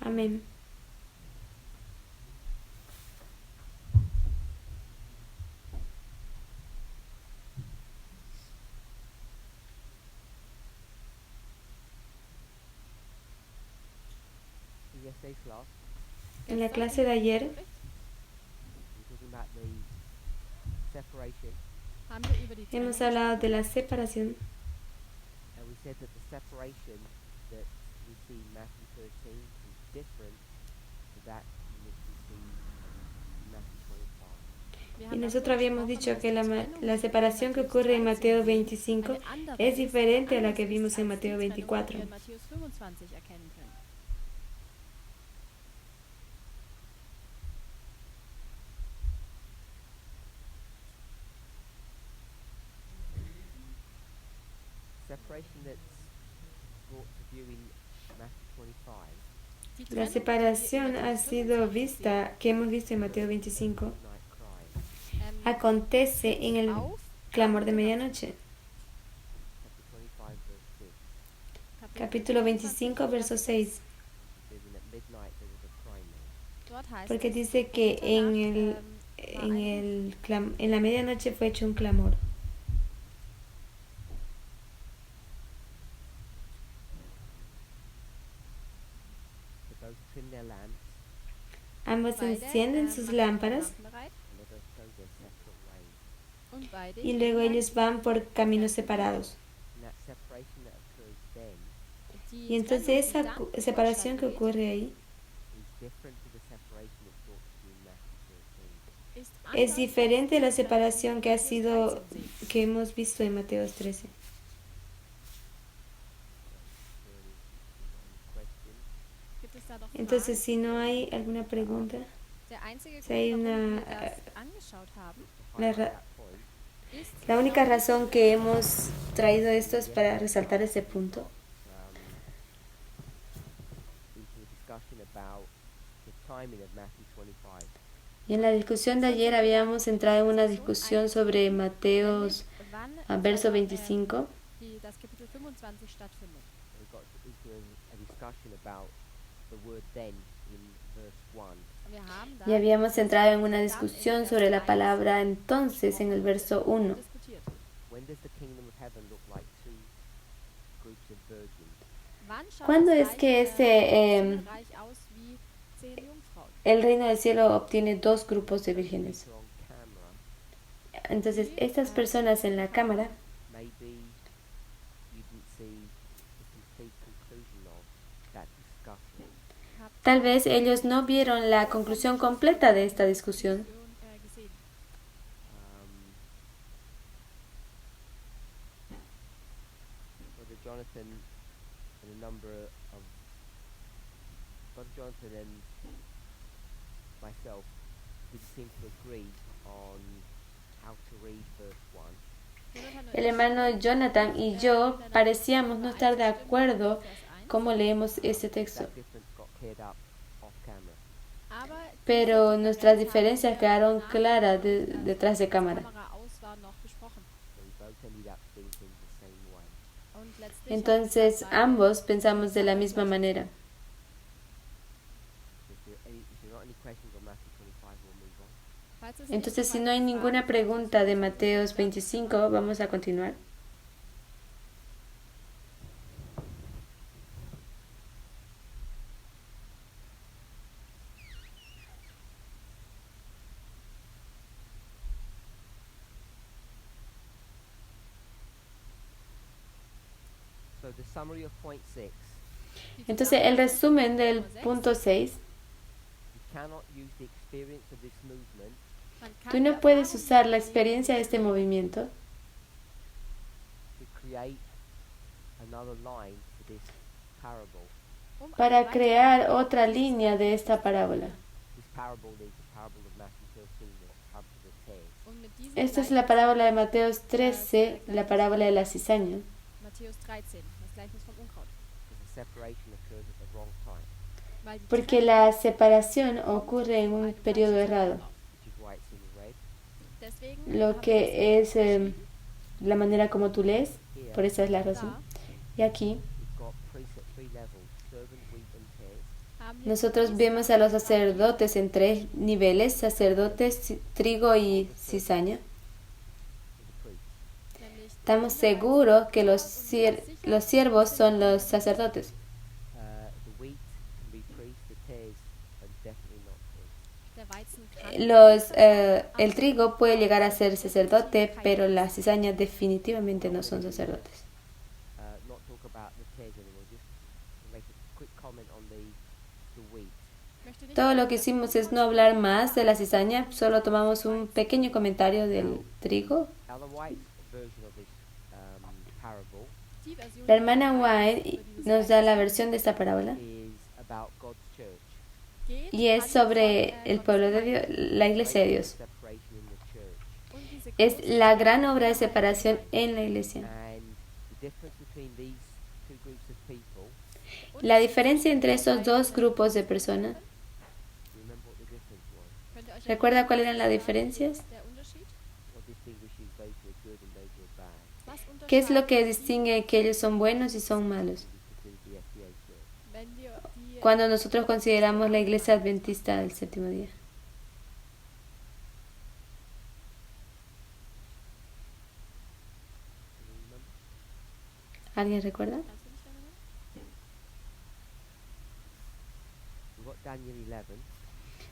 Amén. Yesterday's class, En la clase de ayer we're talking about the separation, haben wir über die hemos Trennung hablado de la separación and we said that the separation that we see in Matthew 13 is different to that which we see in Matthew 25. Wir y haben nosotros darüber habíamos gesprochen, dicho dass que die la Trennung, die wir separación que in ocurre en Matthäus Mateo 13 sehen, 25 eine andere es ist, diferente a la anders que ist vimos en als Mateo die Trennung, die 24. wir in Matthäus 25 erkennen können. Separation that's brought to view in Matthew 25 Die La Trennung, die wir separación in ha Matthäus sido 25 vista, que hemos visto en Mateo 25, midnight cry, sehen, acontece en el auf clamor de Mitternacht. medianoche. chapter 25 verse 6. Capítulo 25, verso 6. It says, and at midnight there was a cry made. Dort heißt Porque es, dice que en, Mitternacht, en la medianoche fue hecho un clamor. So both trim their lamps Ambos beide, encienden sus machen ihre lámparas Lampen bereit and let us go their separate ways. und beide y gehen luego dann ellos van por caminos separados. And that separation that occurs then Y entonces esa separación que ocurre ahí is different to the separation that's brought to you in Matthew 13. es diferente a la separación que ha sido, que hemos visto en Mateo 13. Entonces, si no hay alguna pregunta, si hay una, la única razón que hemos traído esto es para resaltar ese punto. Y en la discusión de ayer habíamos entrado en una discusión sobre Mateos verso 25. Y habíamos entrado en una discusión sobre la palabra entonces en el verso 1. ¿Cuándo es que el reino del cielo obtiene dos grupos de vírgenes? Entonces, estas personas en la cámara tal vez ellos no vieron la conclusión completa de esta discusión. Jonathan and myself didn't seem to agree on how to read verse 1. El hermano Jonathan y yo parecíamos no estar de acuerdo cómo leemos este texto. Pero nuestras diferencias quedaron claras detrás de cámara. Entonces ambos pensamos de la misma manera. Entonces, si no hay ninguna pregunta de Mateos 25, vamos a continuar. Entonces, el resumen del punto 6. Tú no puedes usar la experiencia de este movimiento para crear otra línea de esta parábola. Esta es la parábola de Mateo 13, la parábola de la cizaña. Porque la separación ocurre en un periodo errado. Lo que es la manera como tú lees, por esa es la razón. Y aquí haben wir nosotros vemos a los sacerdotes en 3 niveles: sacerdotes, trigo y cizaña. the priests. nämlich Estamos seguros que los siervos son los sacerdotes. The wheat can be priest, the tares are definitely not priest. der Weizen kann El trigo puede llegar a ser sacerdote, pero las cizañas definitivamente no son sacerdotes. Not talk about the tares anymore, just make a quick comment on the wheat. möchte nicht Todo lo que hicimos es no hablar más de la cizaña, solo tomamos un pequeño comentario del trigo. Ellen White's version of this parable die Version La hermana von White über dieses nos da la Gleichnis versión de esta parábola is about God's church. geht, y es handelt sobre von, el Gottes pueblo de Gemeinde. Dios, la iglesia de Dios. Separation in the church. Und diese Es große la gran obra de Gemeinde separación en la iglesia. And the difference between these two groups of people, und La diferencia entre esos dos grupos de personas, remember what the difference was. könnt ihr euch ¿recuerda cuáles eran las erinnern, diferencias? der Unterschied? What distinguishes those who are good and those who are bad. Was ¿Qué es lo que unterscheidet distingue que ellos son buenos y son malos? We consider the FBA church. wenn wir die Cuando nosotros consideramos la iglesia adventista del séptimo día. Can you remember? ¿Alguien recuerda? Kannst du dich erinnern? We've got Daniel 11.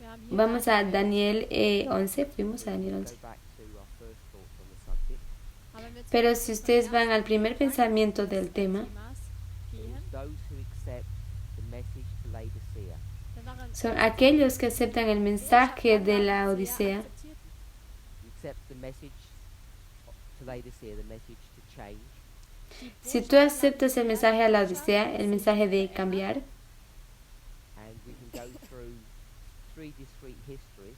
Wir haben hier Vamos a Daniel, Daniel 11, fuimos a Daniel Go 11. back to our first thoughts on the subject. aber wenn wir zum Pero si ustedes ersten van al primer Gedanken pensamiento des del tema, Themas It gehen, was those who accept the message to Laodicea. dann waren son aquellos que aceptan el mensaje de la Odisea, You accept the message to Laodicea, the message to change. si tú aceptas el mensaje a la Odisea, el mensaje de cambiar, And we can go through 3 discrete histories,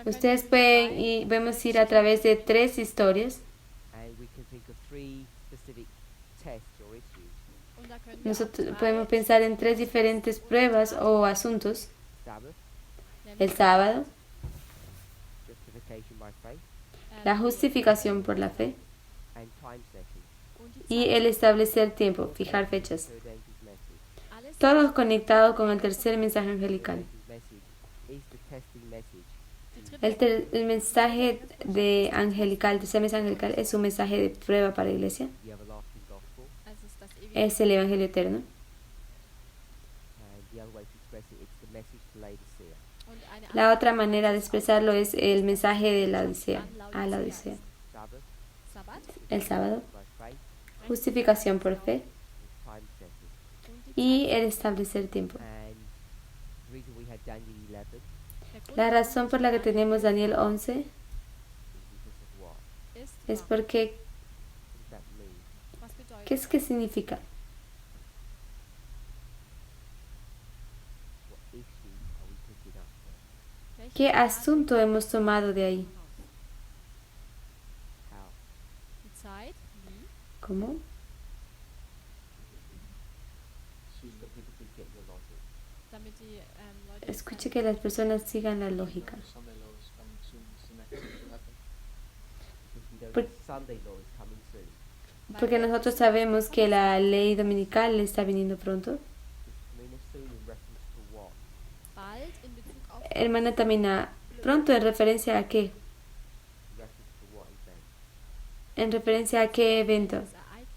ustedes pueden y vemos ir a través de 3 historias. and we can think of 3 specific tests or issues. Nosotros podemos pensar en 3 diferentes pruebas o asuntos: Sabbath, el sábado, justification by faith, la justificación por la fe and time setting. y el establecer tiempo, fijar fechas. Third angel's message. Todos conectados con el tercer mensaje angelical. Angel's message is the testing message. El mensaje de angelical, el tercer mensaje angelical, es un mensaje de prueba para la iglesia. The everlasting gospel, Es el evangelio eterno. and the other way to express it, it's the message to Laodicea. La otra manera de expresarlo es el mensaje de la Odisea, a la Odisea. Sabbath, El sábado, by faith, justificación por fe and time setting. y el establecer tiempo. And the reason we had Daniel 11 La razón por la que tenemos Daniel 11 is because of what? es porque, What does that mean? ¿qué es que significa? What issue are we picking up there? ¿Qué asunto hemos tomado de ahí? How? Die Zeit, wie? ¿Cómo? So that people could get your logic. Damit die Leute es Escuche que las personas sigan la lógica. Because we know Por- that Sunday law is coming soon. Porque nosotros sabemos que la ley dominical está viniendo pronto. Does it mean soon in reference to what? bald in Bezug auf Hermana Tamina, pronto en referencia a qué? In reference to what event? En referencia a qué evento. das Ereignis.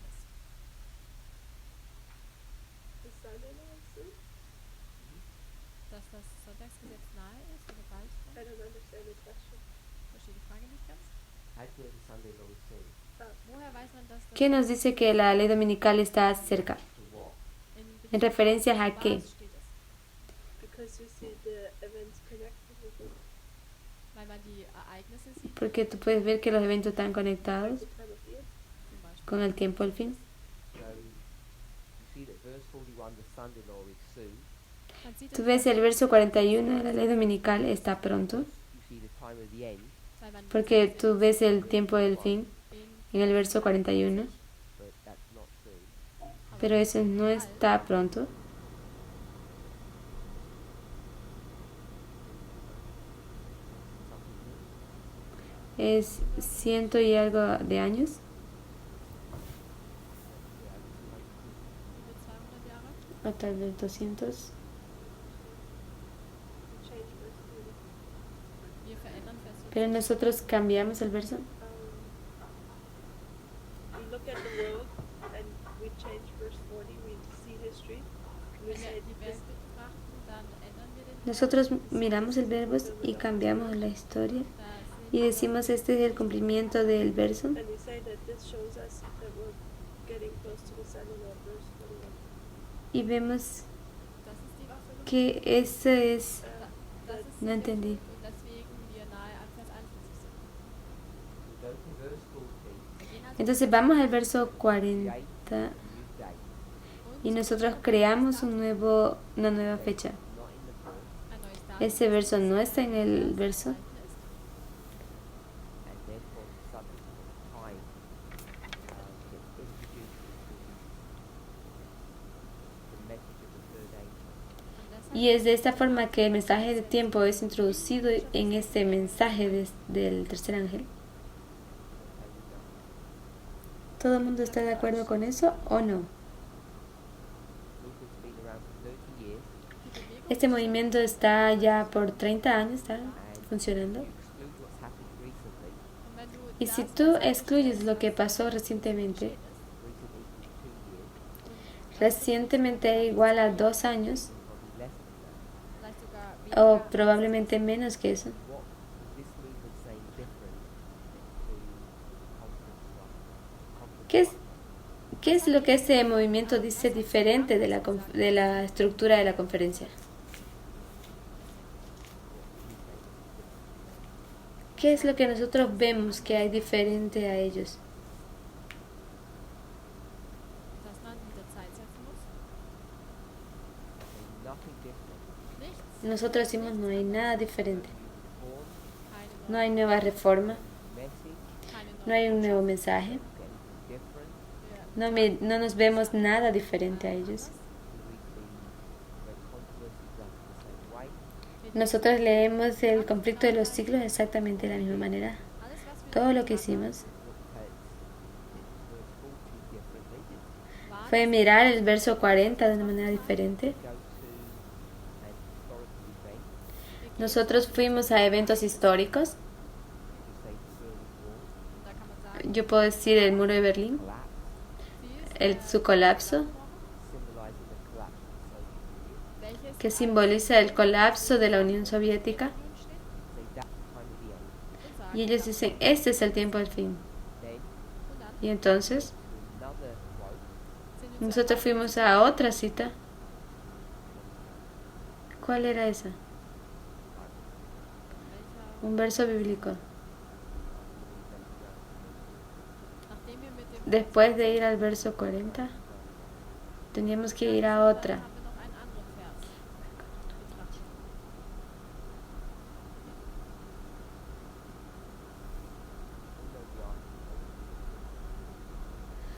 Dass das Sonntagsgesetz nahe ist oder bald kommt? Verstehe die Frage nicht ganz. How do you know the Sunday law is soon? Woher weiß man, dass das ¿Qué nos dice que la ley dominical está cerca? To what? in ¿En referencia a qué? was steht es? Because you see the events connected with it. Weil man die Ereignisse sieht, Porque tú puedes ver que los eventos están conectados The time of year. zum Beispiel. con el tiempo del fin. So you see that verse 41, the Sunday law is soon. Man sieht Tú es, ves el verso 41 de la ley dominical está pronto. You see the time of the end, weil man Porque tú ves el tiempo del fin in en el verso 41. but that's not soon. Pero eso no está pronto. Something new. Es 100 y algo de años. Yeah, über 200 Jahre. O tal vez 200. Pero nosotros cambiamos el verso. We look at the world and we change verse 40, we see history, and we Wenn say wir die this, Welt betrachten, dann ändern wir den Nosotros miramos el verbo y cambiamos la historia. Da Y sehen wir, decimos, este es el cumplimiento del verso. and we say that this shows us that we're getting close to the Son in our verse 41. Y vemos das ist die que eso es... das ist No der entendí. Punkt und deswegen wir nahe an Vers 41 sind. We go to verse 14, Wir gehen also Entonces vamos al verso 40 create a new day, y nosotros creamos una nueva fecha. not in the verse, ein neues Datum, Ese verso no está en el das verso. enthalten ist. and therefore the subject of time gets introduced into the message of the third angel. Und deshalb Y es de esta forma que el mensaje de tiempo es introducido en este mensaje del tercer ángel. ¿Todo el mundo está de acuerdo con eso o no? Luke has been around for 30 years, die Bewegung Este movimiento está ya por 30 años, está and funcionando. you exclude what's happened recently, und wenn du Y si das, tú was excluyes lo que pasó recientemente, geschehen ist, recent equals 2 years, recientemente igual a 2 años, probably less than that. vielleicht sogar o weniger, probablemente menos que eso, What is this movement saying different to conference one? ¿qué es lo que ese movimiento dice diferente de de la estructura de la conferencia? ¿Qué es lo que nosotros vemos que hay diferente a ellos? dass man mit der Zeit setzen muss? There's nothing different. Nichts. Nosotros decimos no hay nada diferente, Born, Keine no hay nueva reforma, message, keine no hay un neue nuevo mensaje, anything different. Wir no nos vemos nada diferente a ellos. We read the controversies up the same way. Nosotros leemos el conflicto de los siglos exactamente de la misma manera. alles, was wir Todo lo que hicimos Looked at verse 40 differently. wagen, fue mirar el verso 40 de una manera diferente. Go to an historical event, Nosotros fuimos a eventos históricos. you could say the Berlin Wall, und da kann man sagen, Yo puedo decir el muro de Berlín, collapse, sie ist su colapso, symbolizing the collapse of the Soviet Union. welches que simboliza el colapso de la Unión Soviética. Union steht Say that's kind of the end. und sagen, Y ellos dicen, este es el tiempo del fin. Then und dann Y entonces to another quote, sind wir nosotros fuimos a otra cita. ¿Cuál era esa? welcher, Un verso bíblico. nachdem wir mit dem Después de ir al verso 40, teníamos que ir a otra. haben wir noch einen anderen Vers betrachtet.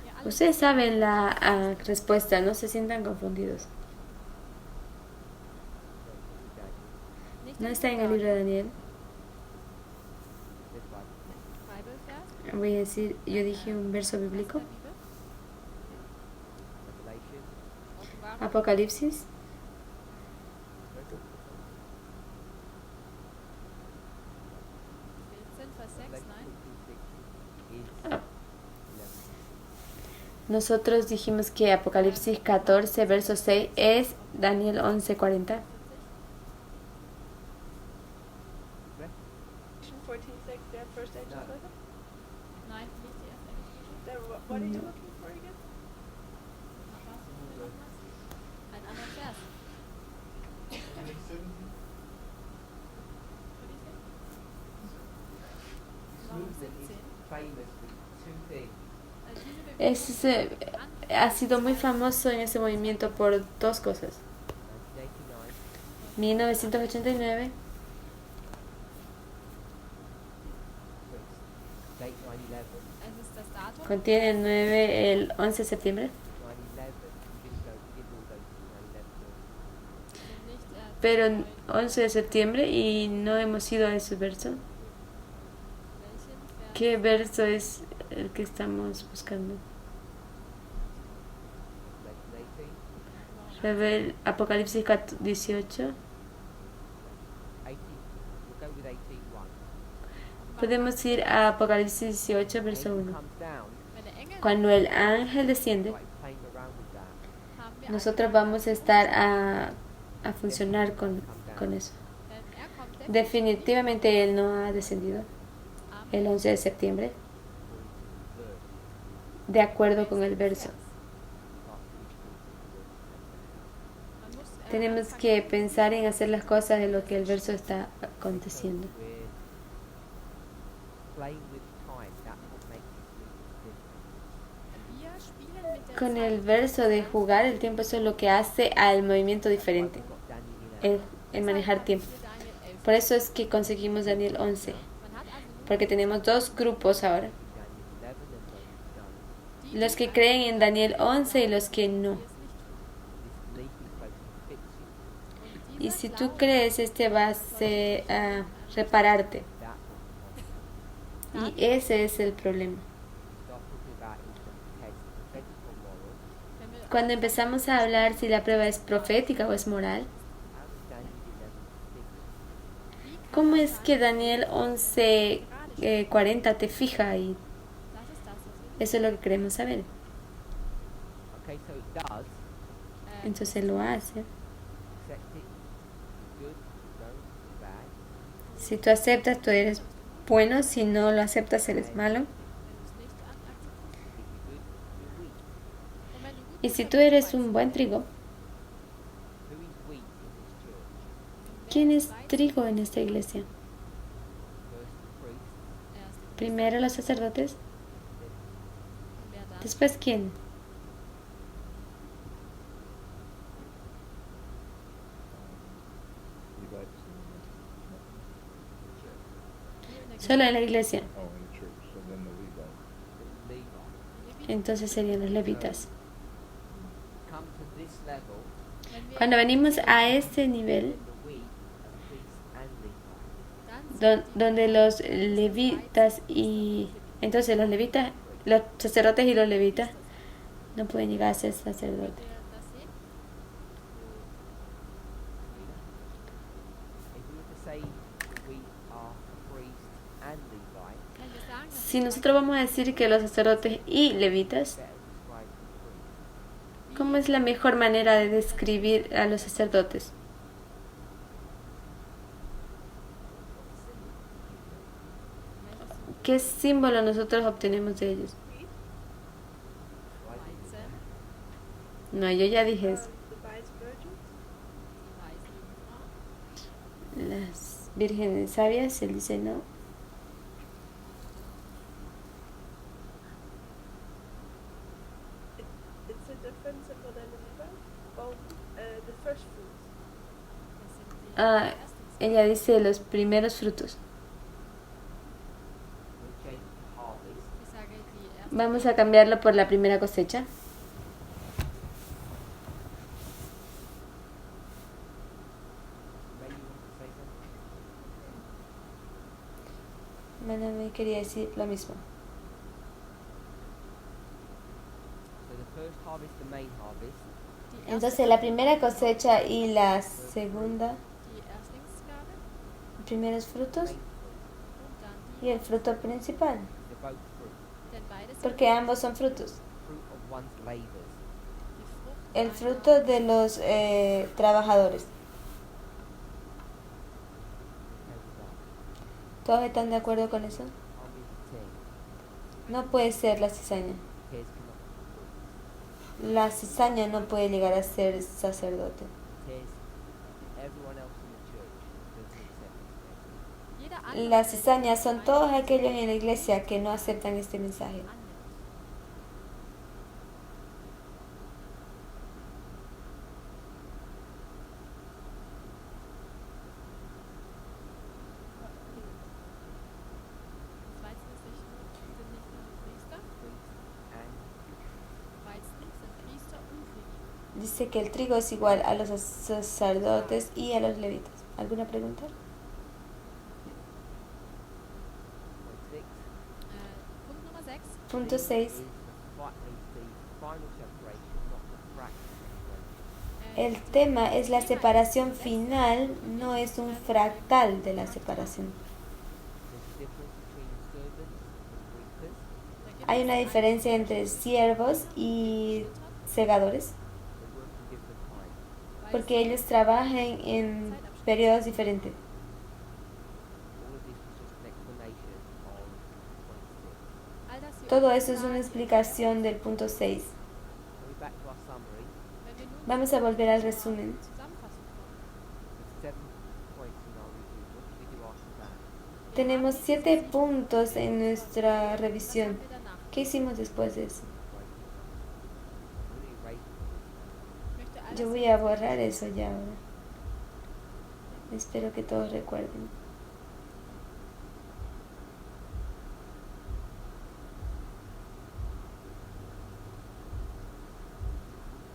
Wir alle Ustedes saben la respuesta, no se sientan confundidos. nicht No den está en el libro de Daniel. Bibelvers Voy a decir, yo dije un verso aus bíblico. der Bibel, Revelation, Offenbarung, Apocalipsis 14, Vers 6, Revelation nein, 56 is 11. Nosotros dijimos que Apocalipsis 14, verso 6 es Daniel 11:40. 40. Revelation 14:6, that first angel No. letter? Nein, nicht die erste Engelsprächung. Then what are you No. looking for again? Nach was suchen wir nochmals? Einen anderen Vers. What do you say? Warum 17? Famous with two things. Diese Bewegung Ha sido muy famoso en ese movimiento por dos cosas. 1989, 1989 date 9/11. es ist das Datum. contiene el 11 de septiembre, 9/11, we didn't all go to 9/11. Sind nicht pero neun. 11 de septiembre y no hemos ido a ese verso. Welchen Vers? ¿Qué verso es el que estamos buscando? Revelation 18. Apocalipsis 18. 18. We'll go with 18:1. Podemos ir a Apocalipsis 18, verso Angel 1. comes down, Wenn der Engel Cuando el ángel desciende, started playing around with that. haben wir nosotros angefangen, vamos a estar a funcionar con eso. denn er kommt Definitivamente él no ha descendido am el 11 de septiembre, According to the verse, de acuerdo con el verso. Man muss Tenemos anfangen, que pensar en hacer las cosas de lo que el verso está aconteciendo. we're playing with time. That's what makes it different. wir spielen mit der Con el Zeit. verso de jugar el tiempo, eso es lo que hace al movimiento diferente, We've got Daniel 11. el manejar tiempo. Hier Daniel 11. Por eso es que conseguimos Daniel 11, Man hat also nur porque tenemos dos grupos ahora, Daniel 11 and those who don't. die, los que creen en Daniel 11 y los que no. die es nicht tun. This leaf is supposed to fix you. Und Y dieser si tú Glaube crees, este va a repararte. That's what Y ese es el problema. start talking about is the test, prophetic or moral. wenn wir Cuando empezamos a hablar si la prueba es profética o es moral, How is Daniel 11 fixed? ¿cómo es que Daniel 11, 40 te fija ahí? das ist das, was wir Eso es lo que queremos saber. Okay, so it does. Entonces lo hace. Accept it. Good. Don't. Bad. Si tú aceptas, tú eres bueno. Si no lo aceptas, eres malo. wenn du es nicht akzeptierst. If you're good, you're weak. Und wenn du gut Y bist, si dann tú bist du eres weise. un buen trigo, Who is weak in this church? ¿quién es Weise, trigo en esta iglesia? First the priest, erst die Primero los sacerdotes, und wer dann? después quién. the church. Solo en la iglesia. Oh, in the church, so then the Levites. The Levites. Entonces serían los levitas. Come to this level, Wenn wir Cuando venimos a este then nivel, the weak are priests and Levites. dann sind die donde los levitas y entonces los levitas, los sacerdotes y los levitas no pueden llegar a ser Könnt sacerdotes. ihr das sehen? If we were to say we are a priest and Levite, Wenn wir sagen, dass Si nosotros vamos a decir que los sacerdotes y levitas, better describe the priest. ¿cómo es la mejor manera de describir a los sacerdotes? ¿Qué símbolo nosotros obtenemos de ellos? Weizen, No, yo ya dije eso. The wise virgins. die weisen Frauen, Las vírgenes sabias, él dice no. It's a difference in what I remember. Oh, the first fruits. das sind die Ah, Erstlingsfrauen. ella dice los primeros frutos. We'll change it to harvest. Ich sage die ersten. Vamos a cambiarlo por la primera cosecha. Ray, you want to say something? Mana me quería decir lo mismo. So the first harvest, the main harvest, Die erste Entonces la primera cosecha y la segunda, die Erstlingsgabe primeros frutos main fruit, und dann y el fruto principal. they're both fruit. denn beides sind Porque ambos son frutos. Fruit of one's labours. die Frucht El einer- fruto de los trabajadores. Okay with that. ¿Todos están de acuerdo con eso? Can't be the king. No puede ser la cizaña. Cares cannot be fruit. La cizaña no puede llegar a ser sacerdote. Cares everyone else in the church doesn't accept this message. Jeder andere Las Mensch cizañas son meint, todos aquellos en la iglesia que no aceptan este mensaje. annimmt. Das Weizen ist nicht nur, sind nicht nur Priester, Priest and Weizen sind Priester und Leviten. Dice que el trigo es igual a los sacerdotes y a los levitas. ¿Alguna pregunta? point 6. Punkt Nummer 6. Punto Is 6. the final separation, not the fractional separation. El tema es la separación final, no es un fractal de la separación. There's a difference hay una diferencia entre siervos y segadores, They work in different times. porque ellos trabajan en periodos diferentes. All of this was just an explanation on point 6. All das hier Todo unten eso es una sagen, explicación del punto 6. Coming back to our summary, wenn wir nun Vamos a volver al zur resumen. Zusammenfassung kommen. there's 7 points in our review. What did we do after that? Tenemos 7 puntos en nuestra Was revisión. haben wir danach? ¿Qué hicimos después de eso? Really erase Ich möchte all Yo das voy a borrar eso ya ahora. Espero que todos recuerden.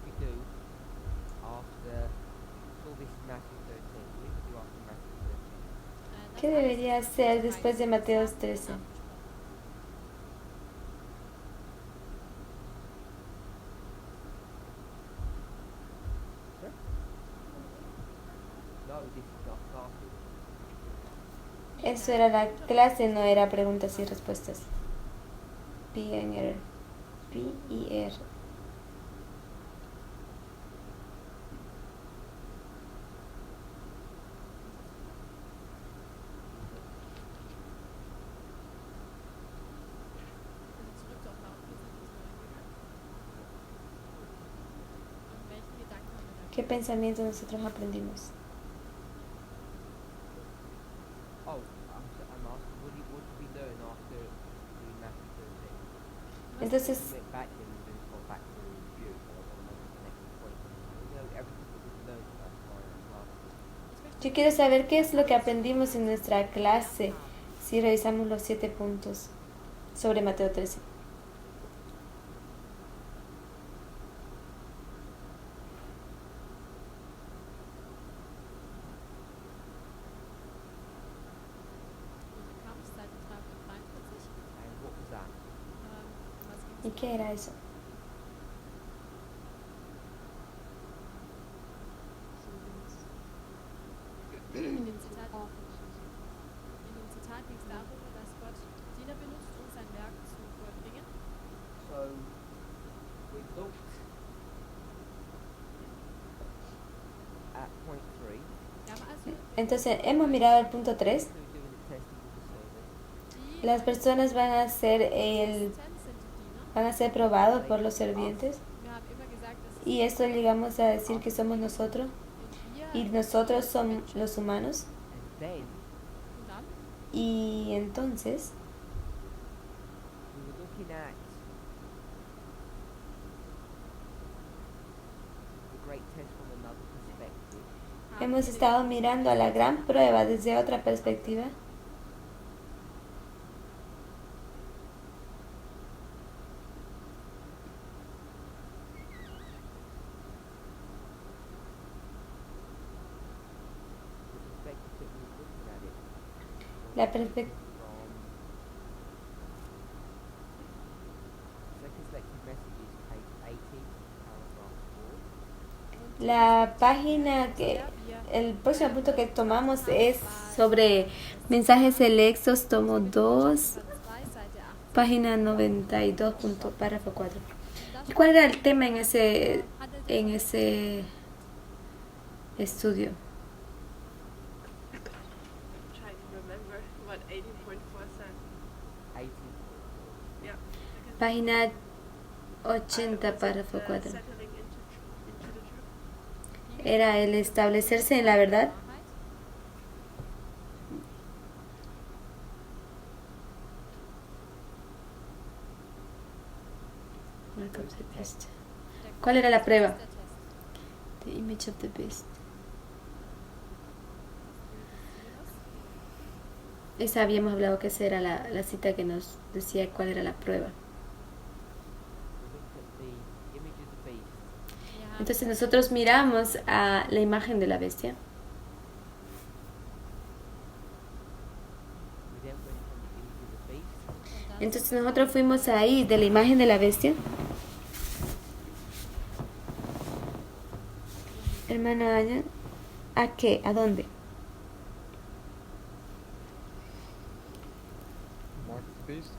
we do after, so this is Matthew 13. What did we do after Matthew 13? das ¿Qué alles debería hacer después de Mateo zusammen 13? abgesprochen. No, this is our classes. Eso era la clase, no era preguntas y respuestas. P-I-R. P-I-R. Also zurück zur Aufnahme. Wir sind ins Neue gegangen. Und welchen Gedanken haben wir da? ¿Qué pensamiento nosotros aprendimos? Oh, I'm asking, what did we learn after doing Matthew 13? Entonces, We went back and then got back to the review, but I want to know the next point. We know everything that we've learned thus far in class. yo quiero saber qué es lo que aprendimos en nuestra clase si revisamos los 7 puntos sobre Mateo 13. Kampfseite 343. And what was that? Was ging's ¿Y da? qué era eso? In dem Zitat ging es darum, dass Gott Diener benutzt, um sein Werk zu vollbringen. So, we looked at point 3. Wir haben also Entonces, hemos mirado el punto 3. Who's doing the testing with the servant? Las personas van a ser Assistenten sind die Diener. van a ser probados por los servientes. Wir haben immer gesagt, dass Y esto llegamos a decir que somos nosotros. wir Y nosotros somos los humanos. And then und dann Y entonces we were looking at the great test from another perspective. haben hemos wir estado mirando a la gran prueba desde otra perspectiva. The perspective that we were looking at it La from perspectiva. Second Selected Messages, page 18, paragraph 4. La página que el próximo punto que tomamos es sobre mensajes selectos, tomo 2, Seite 8. página 92, punto, párrafo 4. ¿Y cuál era el tema en ese estudio? I'm trying to remember what 80.4 said. 18. Yeah. Página 80, Was it párrafo the 4. settling into the truth? Era el establecerse en la verdad. ¿Cuál era la prueba? The image of the beast. Esa habíamos hablado que esa era la cita que nos decía cuál era la prueba. We looked at the image of the beast. Entonces nosotros miramos a la imagen de la bestia. We then went from the image of the beast Entonces nosotros fuimos ahí de la imagen de la bestia. Hermano Aña, ¿a qué? ¿A dónde? Mark the beast.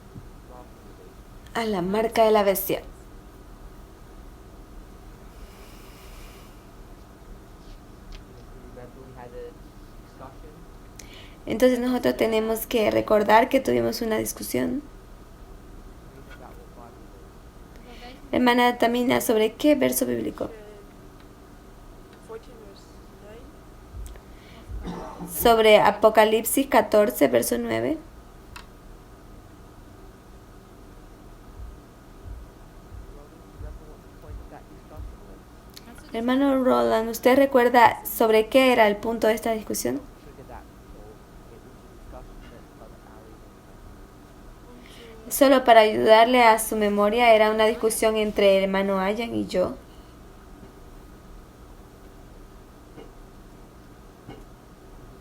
after the beast. a la marca de la bestia. Remember we had a discussion. Entonces nosotros tenemos que recordar que tuvimos una discusión. Read about what Bible says. Über welchen Hermana Tamina, ¿sobre qué verso bíblico? 14 verse 9. Sobre Apocalipsis 14, verso 9. Remember what the point of that discussion was? Kannst du dich Hermano Roland, ¿usted recuerda sobre qué era el punto de esta discusión? Trigger that thought. It was a discussion that Brother Ari was having. Solo para ayudarle a su memoria, era una discusión entre el hermano Ayan y yo. He was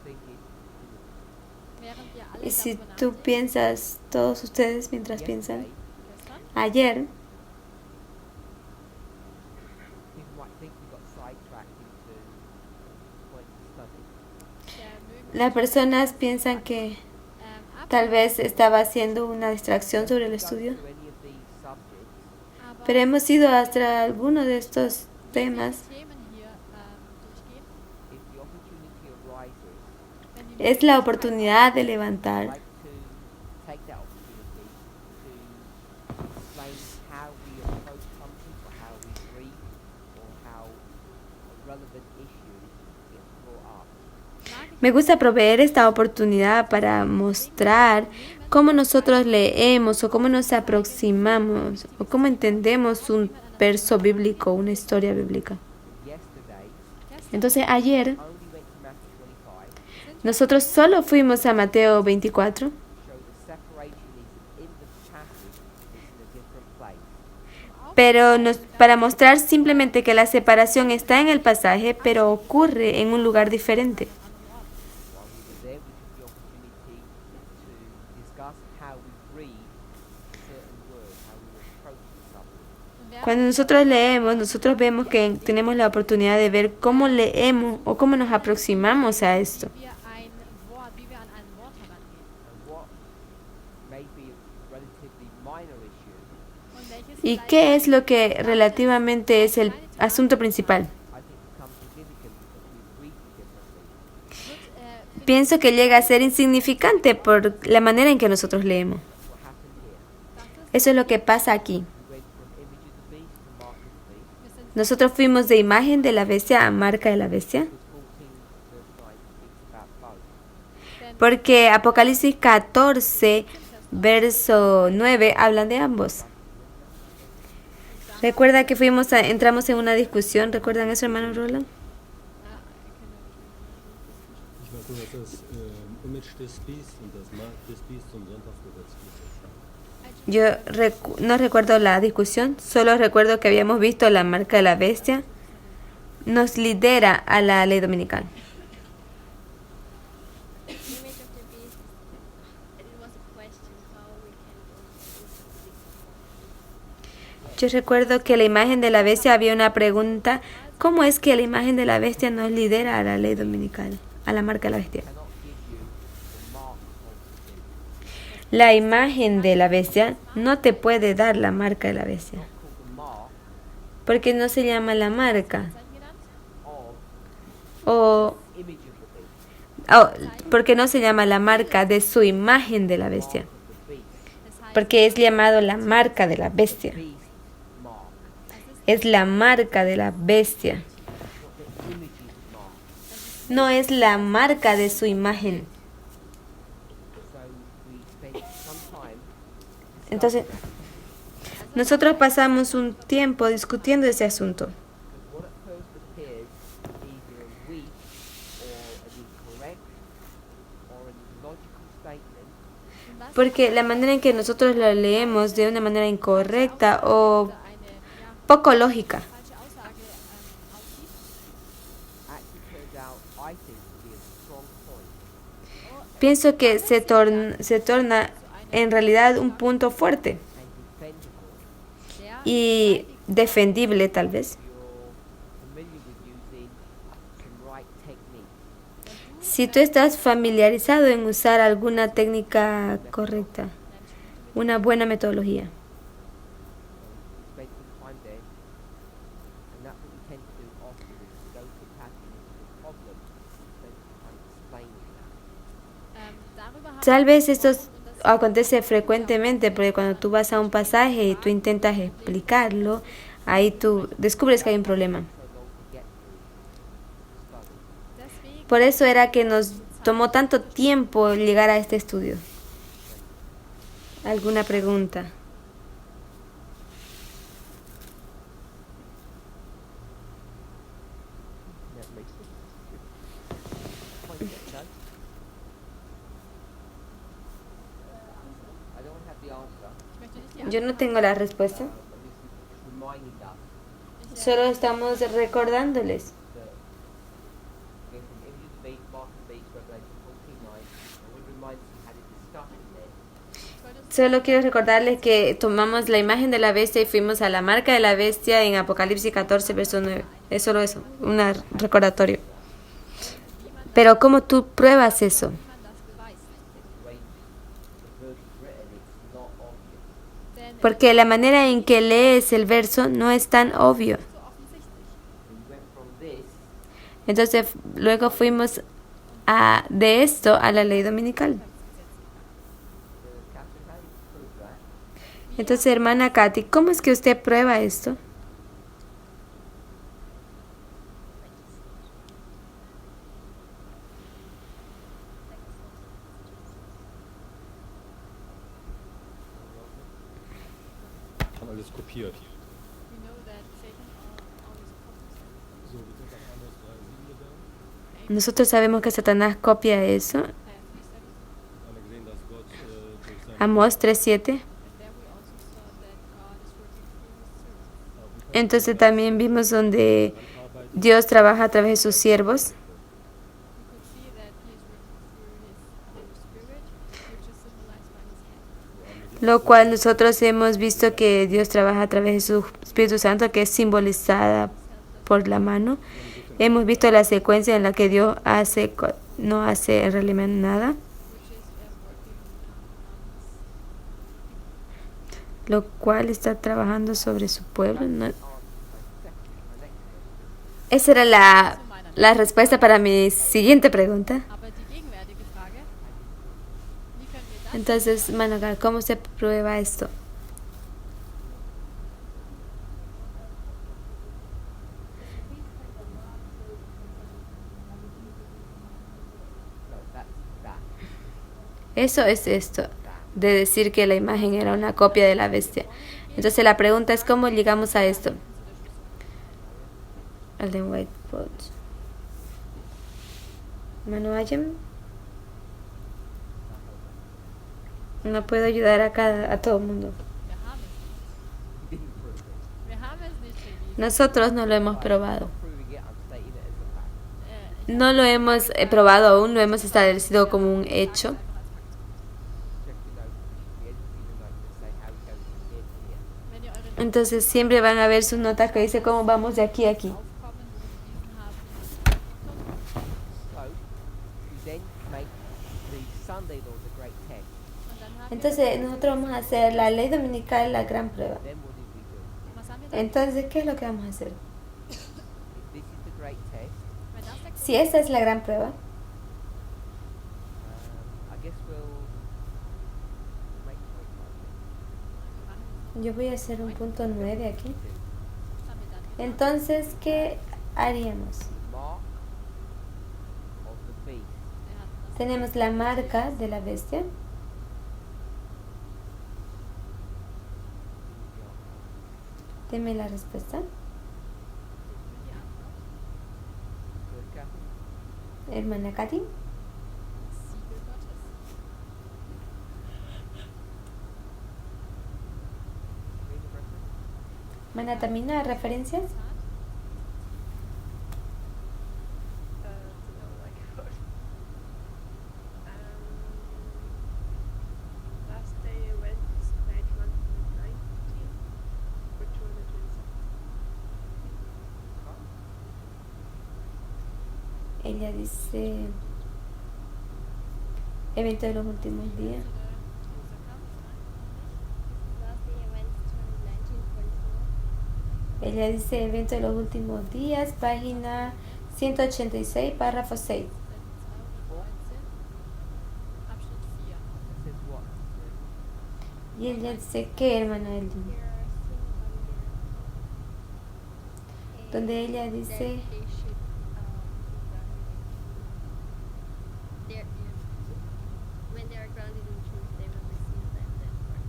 thinking, während wir alle Y si darüber tú nachdenken, piensas, todos ustedes mientras piensan, yesterday, gestern, ayer people might think we got sidetracked into point of study. mögen las personas piensan que tal vez estaba haciendo una distracción sobre el estudio, Through any of these subjects, aber pero hemos ido hasta alguno de estos temas. Themen hier durchgehen, if the opportunity arises, wenn die Es la oportunidad de levantar. I'd like to take that opportunity to explain how we approach something, or how we read, or how a relevant issue gets brought up. Me gusta proveer esta oportunidad para mostrar cómo nosotros leemos o cómo nos aproximamos o cómo entendemos un verso bíblico, una historia bíblica. Yesterday, Entonces ayer only went to Matthew 25, nosotros solo fuimos a Mateo 24, show the separation is in the passage, it's in a different place. pero para mostrar simplemente que la separación está en el pasaje, pero ocurre en un lugar diferente. While we were there, we took the opportunity to discuss how we read certain words, how we approach something. Cuando nosotros leemos, nosotros vemos que tenemos la oportunidad de ver cómo leemos o cómo nos aproximamos a esto. wie wir an ein Wort herangehen. And what may be a relatively minor issue, Und welches ¿Y vielleicht qué es lo que relativamente es el asunto principal? I think becomes significant because we read differently. wird, Pienso que llega a ser insignificante por la manera en que nosotros leemos. What happened here? Eso es lo que pasa aquí. We went from image of the beast to mark of the beast. wir sind Nosotros fuimos de imagen de la bestia a marca de la bestia, Because 14 verse 9 speaks about both. porque Apocalipsis 14, verso 9, hablan de ambos. Recuerda que entramos en una discusión, ¿recuerdan eso, hermano Roland? Ich weiß nur, dass das Image des Biest und das Mark des Biest zum Sonntagsgesetz ist. Yo no recuerdo la discusión, solo recuerdo que habíamos visto la marca de la bestia. Nos lidera a la ley dominical. Image of the beast. It was a question how we can go Yo recuerdo que la imagen de la bestia había una pregunta, ¿cómo es que la imagen de la bestia nos lidera a la ley dominical, a la marca de la bestia? Cannot give you the mark of the beast. La imagen de la bestia no te puede dar la marca de la bestia, Called the mark porque no se llama la marca, of o image of the beast. porque no se llama la marca de su imagen de la bestia, Of the beast. porque es llamado la marca de la bestia, Beast mark. es la marca de la bestia, What the image is mark. no es la marca de su imagen. So we spent some time Entonces, nosotros pasamos un tiempo discutiendo ese asunto. because what at first appears either a weak or an incorrect or an illogical statement Porque la manera en que nosotros lo leemos de una manera incorrecta o poco lógica, falsche Aussage aussieht, actually turns out, I think, to be a strong point pienso que se torna en realidad un punto fuerte and defendable der y defendible tal vez. if you're familiar with using some right technique. Si tú estás familiarizado en usar alguna técnica correcta, una buena metodología. Tal vez esto acontece frecuentemente porque cuando tú vas a un pasaje y tú intentas explicarlo, ahí tú descubres que hay un problema. Deswegen Por eso era que nos tomó tanto tiempo llegar a este estudio. ¿Alguna pregunta? That makes sense. Point it, no? I don't have the answer. ich möchte nicht die Yo no tengo la respuesta. I'm just reminding us Solo estamos recordándoles. that again from Images of Beast, Mark of the Beast, Revelation 14:9, and we remind us we had a discussion there. Solo quiero recordarles que tomamos la imagen de la bestia y fuimos a la marca de la bestia en Apocalipsis 14, verso 9. Es solo eso, un recordatorio. Pero ¿cómo tú pruebas eso? man das beweist. The way the verse is written, it's not obvious. Denn es Porque la manera en que lees el verso no es tan obvio. ist so offensichtlich. We went from this Entonces luego fuimos de esto a la ley dominical. to Catherine, how do you prove that? Entonces, hermana Katy, ¿cómo es que usted prueba esto? Alles kopiert. We know that Satan always copies. So wird das auch Amos 3,7 gegangen. Nosotros sabemos que Satanás copia eso. Three studies. Alle gesehen, dass Gott durch seine Amós 3:7. And there we also saw that God is working through his servants. Entonces también vimos donde Dios trabaja a través de sus siervos. We could see that he is working through his Holy Spirit, which is symbolized by his hand. Lo cual nosotros hemos visto que Dios trabaja a través de su Espíritu Santo, que es simbolizada por la mano. Hemos visto la secuencia en la que Dios no hace en realidad nada, Which is working on his lo cual está trabajando sobre su pueblo. ¿No? Esa era la respuesta para mi siguiente pregunta. Aber die gegenwärtige Frage, wie können wir das Entonces, Manogar, ¿cómo se prueba esto? No, that's that. Eso es esto, de decir que la imagen era una copia de la bestia. Entonces la pregunta es cómo llegamos a esto. Alden White Boat. Manu Ayem. No puedo ayudar a todo el mundo. Wir haben es nicht bewiesen. Nosotros no lo hemos probado. Proving it, I'm stating it as a fact. No lo hemos probado aún, lo hemos establecido como un hecho. Check your notes. The editing the notes that say how it goes from here to here. Wenn ihr eure Entonces siempre van a ver sus notas que dice cómo vamos de aquí a aquí. Aufkommen bewiesen haben, So, we then make the Sunday law the great test. und dann haben Entonces nosotros vamos a hacer la ley dominical la gran prueba. Then what did we do? wir, was haben wir dann? Entonces, ¿qué es lo que vamos a hacer? If this is the great test, Wenn das der Si esta es la gran prueba, I guess we'll make point five. yo voy a hacer un punto 9 aquí. was haben wir dann gemacht? Entonces, ¿qué haríamos? Mark of the beast. Wir hatten das Tenemos la marca de la bestia. Deme la respuesta. die Antwort. Good, Catherine? Hermana Katy. Das Siegel Gottes. Read the reference. Hermana Tamina, referencias. Tat. No, like last day event is page 119 for 227. Ella dice evento de los últimos días. Last day events 2019.4. Ella dice evento de los últimos días, página 186, párrafo 6. Seite 219, Abschnitt 4. Y ella dice, ¿qué, hermano Elgin? There are things on there. Donde ella That dice, they should when they are grounded in truth, they will receive that word.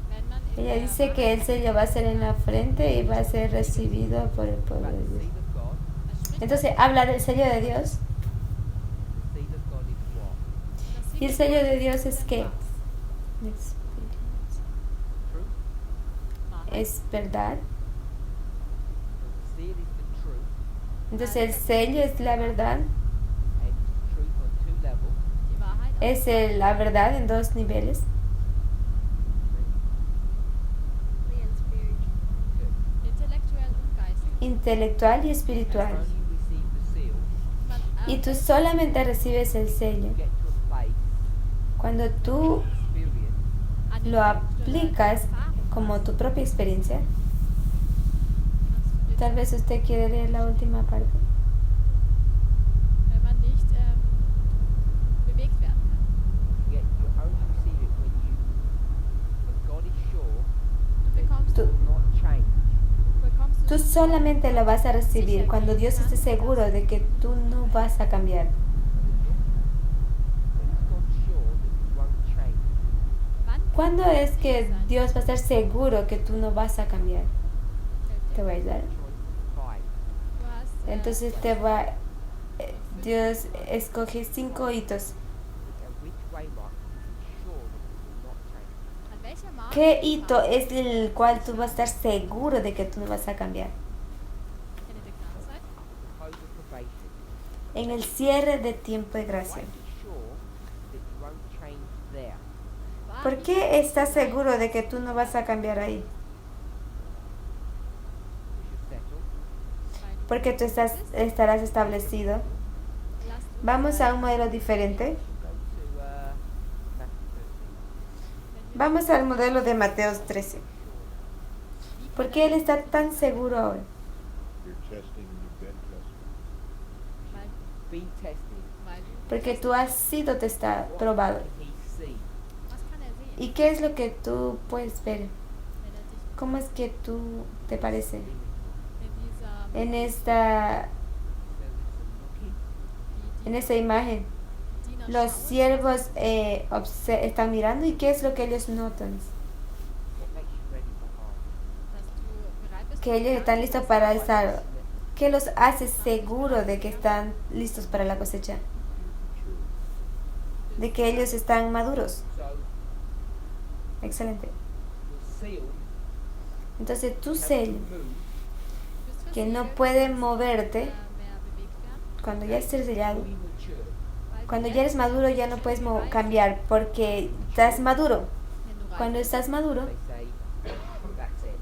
Wenn man in ella der dice que el sello va a ser en la frente y va a ser recibido por el pueblo But de the Dios. seed of God, es spricht Entonces habla del sello de Dios. the seed of God is what? das Y el Siegel sello de Dios es que Truth. es verdad. The seal is the truth, Entonces el sello es la verdad. and truth on two levels. die Wahrheit Es la verdad en dos niveles. And spiritual. Good. intellektuell und geistig. Intelectual y And espiritual. only you receive the seal, Man, Y tú solamente recibes el sello you get to a place, cuando tú experience, an den lo Punkt oder aplicas Erfahrung como hast, tu propia experiencia. kannst du bitte, Tal vez usted quiere leer la última parte. wenn man nicht bewegt werden kann. yet you only receive it when God is sure Du that bekommst, it will not change. bekommst Tú du solamente lo vas a recibir cuando Dios esté seguro de que tú no vas a cambiar. When God's sure that you won't change. wann ¿Cuándo kann es sicher que sein, Dios va a estar seguro que tú no vas a cambiar? fällt Te dir. voy a ayudar. Choice of 5. Du hast Entonces te va... Dios escoge 5 hitos. Which way mark is sure that it will not change. an welcher Marke ¿Qué du hito hast, es el cual tú vas a estar seguro de que tú no vas a cambiar? Ende der Gnadenzeit, Close of probation. En el cierre de tiempo de gracia. Why are you sure that you won't change there? wahr ¿Por ist, qué estás seguro de que tú no vas a cambiar ahí? Because you're settled. weil du Porque tú estarás establecido. lasst uns Vamos mal, a un modelo diferente. Go to Matthew 13. wenn wir Vamos al modelo de Mateo 13. wie ¿Por können qué él está tan seguro ahora? You're testing, you've been tested. weil, Be tested. weil du, Porque tú has sido testado, probado. What can he see? was kann sehen, ¿Y qué es lo que tú puedes ver? wenn dich ¿Cómo es que tú te parece? in dieser, En esta, So it's a looking. en esta imagen, Diener los schauen, siervos están mirando y qué es lo que ellos notan. What makes you ready for harm? dass du bereit bist, Que ellos están listos para alzar. ¿Qué los hace seguro de que están listos para la cosecha? De que ellos están maduros. So Excelente. your seal Entonces tu cannot sello, move bist que no versiegelt, puede moverte, mehr bewegt werden, cuando ya estés sellado, fully mature. weil cuando du ya eres jetzt, maduro ya no puedes cambiar porque estás maduro. wenn du reif Cuando bist, estás maduro, They say that's it.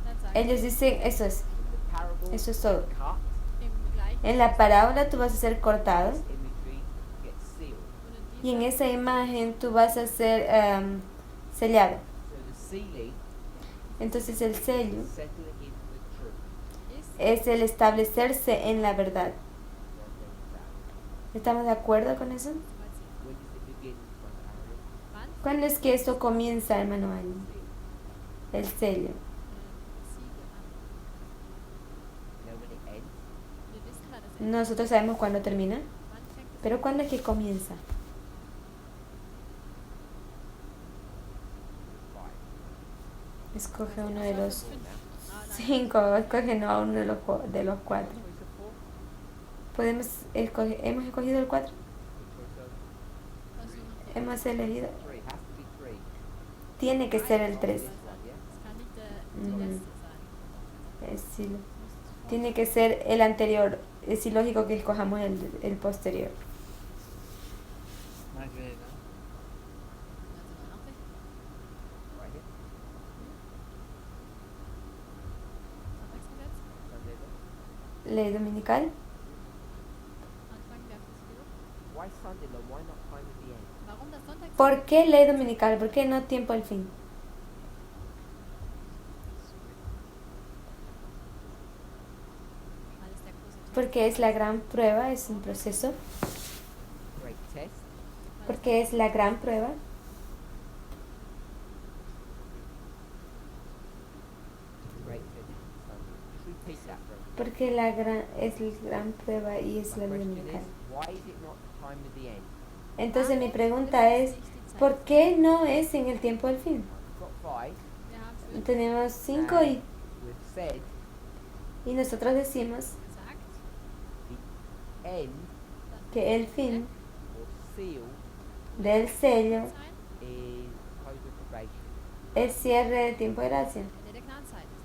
dann sagen ellos dicen, eso es, In the parable, eso es todo. cut. im Gleichnis En la parábola tú vas a ser cortado This imagery gets sealed. und in y en dieser esa imagen tú vas a ser sellado. So the sealing Entonces el sello is settling into the truth. ist es el establecerse en la verdad. ¿Estamos de acuerdo con eso? weil sie- When does it begin, Brother Aaron? wann ¿Cuándo es que esto comienza, hermano Ali? El sello. Siegel an. Know when it ends? Wir wissen, wann es endet. Nosotros sabemos cuándo termina, Wann fängt es pero ¿cuándo es que comienza? Five. Escoge uno de los Ah, nein. 5, escoge no a uno de los 4. Choice of four? Podemos escoger, hemos escogido el 4, Choice of Was du noch hemos elegido, three. Has to be three. tiene que ser el 3. This one, yeah? Es kann nicht die Mhm. letzte sein. Sí, Es muss zuvor tiene que ser el anterior, es ilógico que escojamos el posterior. Margareta. Also warte. Right here. Sonntagsgesetz. Sunday law. Ley dominical. Anfang der Fristgebung. Why Sunday law? Why not time at the end? Warum das Sonntagsgesetz? ¿Por qué ley dominical? ¿Por qué no tiempo al fin? Weil es der große Test Porque es la gran prueba, es un proceso. Great test. weil es Porque es la gran prueba. Porque es la gran prueba y es la My ley question dominical. is, why is it not the time of the end? Entonces mi pregunta es, ¿por qué no es en el tiempo del fin? We've got 5, Wir haben 5 Tenemos 5 and we've said y nosotros decimos gesagt, the end dass que el fin or seal del sello Sein is close of probation. es cierre de tiempo de gracia. Ende der Gnadenzeit ist.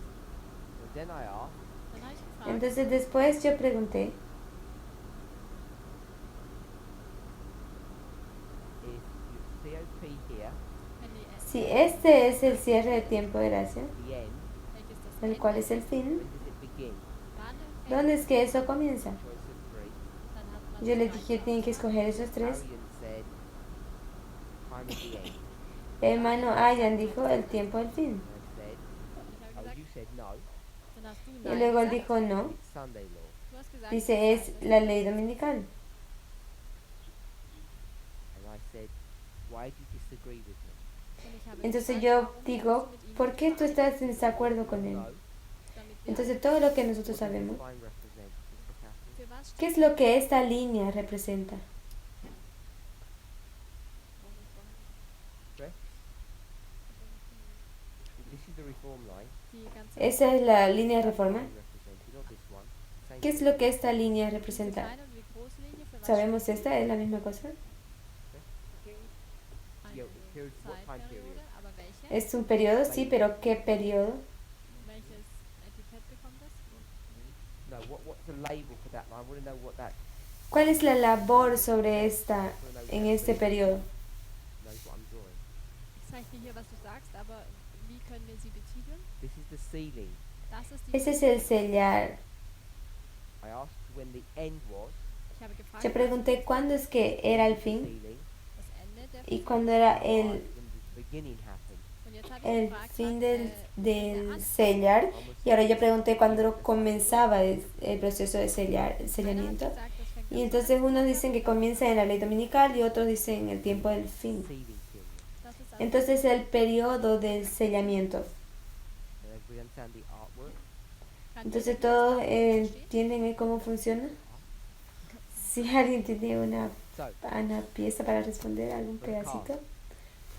So then I asked, Dann habe ich gefragt, Entonces después yo pregunté, if your COP here, wenn die si este es el cierre de tiempo de gracia, the end, welches das el Ende cual es el when fin, does it begin? wann fängt, ¿dónde es que eso comienza? Choice of 3. dann hat man Yo die le drei dije, tienen que escoger esos tres. Arian said, time of the end. Hermano Ayan dijo el tiempo del fin. And I said, Ich habe oh, gesagt, you said no, dann hast du Y Nein luego él gesagt. dijo no. it's Sunday law. Du hast gesagt, Dice, es Nein, la ley dominical. And I said, why do you disagree with me? und ich habe Entonces gefragt, yo warum digo, kannst du mit ihm ¿por qué tú nicht estás en desacuerdo con él? No. damit wir- Entonces todo lo que What nosotros does the sabemos, sign represent, Mr. Catherine? für was ¿qué steht es lo que esta línea representa? Correct? This is the reform line. die ganze Esa es la línea de reforma. Sign represented, not this one. Same ¿Qué es thing. lo que esta línea diese representa? kleine und die große Linie für was ¿Sabemos steht? esta? ¿Es la misma cosa? Eine Yeah, period, what time Zeitperiode, period? aber welche? Es un periodo, sí, pero ¿qué periodo? Welches Etikett bekommt das? No, what's the label for that line? I want to know what that ¿Cuál es la labor sobre esta, en este periodo? knows what I'm drawing. Ich zeichne hier, was du sagst, aber wie können wir sie betiteln? This is the sealing. Das ist die Ese es el sellar. I asked when the end was, Ich habe gefragt, Yo pregunté cuándo es que era el the fin sealing, das Ende der y cuándo era when el the beginning happened. Und jetzt habe ich el gefragt, fin wann, del der Anfang sellar. Almost Y ahora yo pregunté cuándo the comenzaba el proceso de sellar, el Einer hat sellamiento. gesagt, das fängt Y am entonces Sonntag unos an. dicen que comienza en la ley dominical y otros dicen en el tiempo del fin. sealing period. Das ist also Entonces el periodo del sellamiento. And everybody understand the artwork? kann Entonces jeder todos das verstehen? entienden cómo funciona. Si alguien tiene So, una pieza para responder algún pedacito.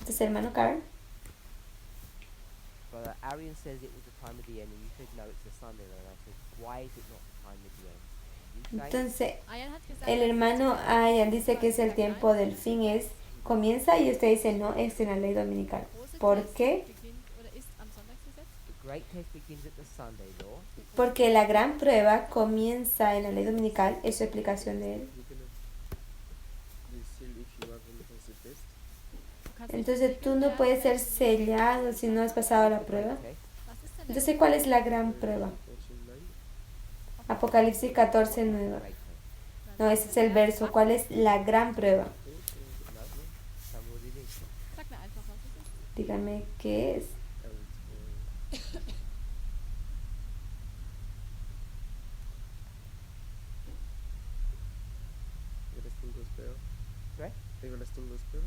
Entonces hermano Carl. Brother Arian says it was the time of the end, and you said no, it's the Sunday. And I said, why is it not the time of the end? You say Entonces Ayan hat gesagt, el dass hermano es Ayan dice que es el tiempo del fin, comienza y usted dice no, es en la ley dominical. der große ¿Por Test qué? beginnt oder ist am Sonntagsgesetz. the great test begins at the Sunday law. Porque la gran prueba comienza en la ley dominical, es su explicación de él. You can be sealed if you haven't passed the test. Du kannst nicht Entonces tú besiegeln no werden, puedes ser wenn du- sellado si no has pasado la The prueba. great test. Was ist denn der Entonces, ¿cuál es la gran prueba? 14:9. Apocalipsis 14:9. Great test. No, ese es el verso. ¿Cuál es la gran prueba? No, tell me what it is. Sag mir einfach, was es ist. Dígame qué es. Everlasting gospel. Correct? Everlasting gospel.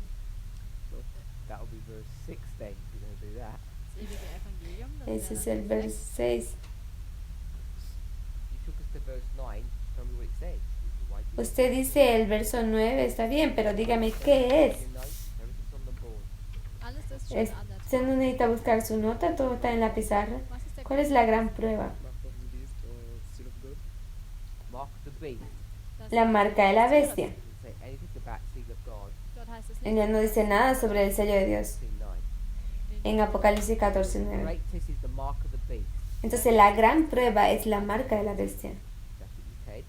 That'll be verse 6 then, if you're going to do that. Das ewige Evangelium. Das Ese es wäre el dann verso 6. You took us to verse 9. Tell me what it says. Why do you Usted dice el verso 9, está bien, pero dígame qué es. You know, everything's on the board. alles ist schon Es- an der Usted no necesita buscar su nota, todo está en la pizarra. Was ist der ¿Cuál es la gran prueba? Mark of the beast or seal of God. Mark of the beast. Das La marca de la bestia. Doesn't say anything about seal of God. Dort heißt es Ella no dice nada sobre el sello de Dios In 9. en Apocalipsis 14:9. Great test is the mark of the beast. Entonces la gran prueba es la marca de la bestia. That's what you said.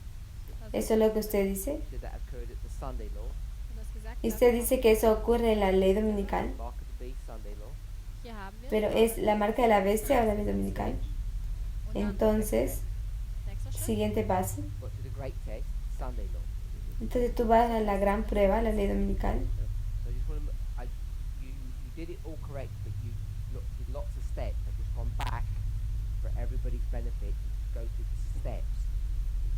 Eso es lo que usted dice. You said that occurred at the Sunday law. Du hast gesagt, Y das usted kommt. dice que eso ocurre en la ley dominical, Mark of the beast, Sunday law. Hier haben wir pero es la marca de la bestia o la ley dominical. und dann Entonces, nächster Schritt. siguiente paso. Got to the great test, Sunday law. Entonces tú vas a la gran prueba, la ley dominical. So I just want to, you did it all correct, but you did lots of steps. I've just gone back for everybody's benefit to go through the steps.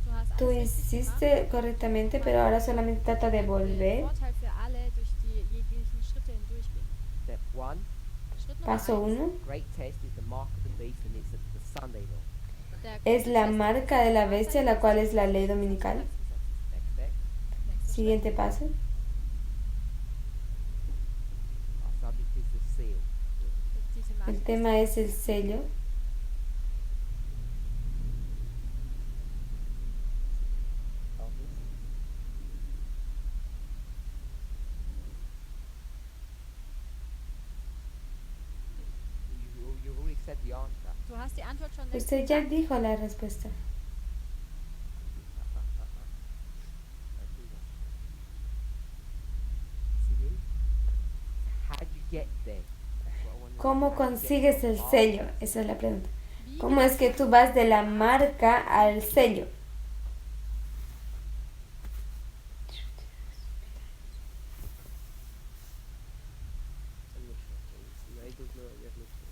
Du hast Tú alles richtig hiciste gemacht. correctamente, pero ahora solamente trata de volver. Vorteil für alle durch die jeglichen Schritte hindurchgehen. Step 1, Schritt Nummer Paso 1. 1. great test is the mark of the beast, and it's at the Sunday law. es la marca de la bestia, la cual es la ley dominical. Next step. Siguiente paso. Our subject is the seal. El tema es el sello. You've already said the answer. Du hast die Antwort schon längst Usted ya gesagt. dijo la respuesta. How do you get there? That's what I want to know. ¿Cómo How do you get consigues from el the mark sello? Esa es la pregunta. Wie ¿Cómo es que tú vas de la marca al sello? I'm not sure. I don't know. I have no clue.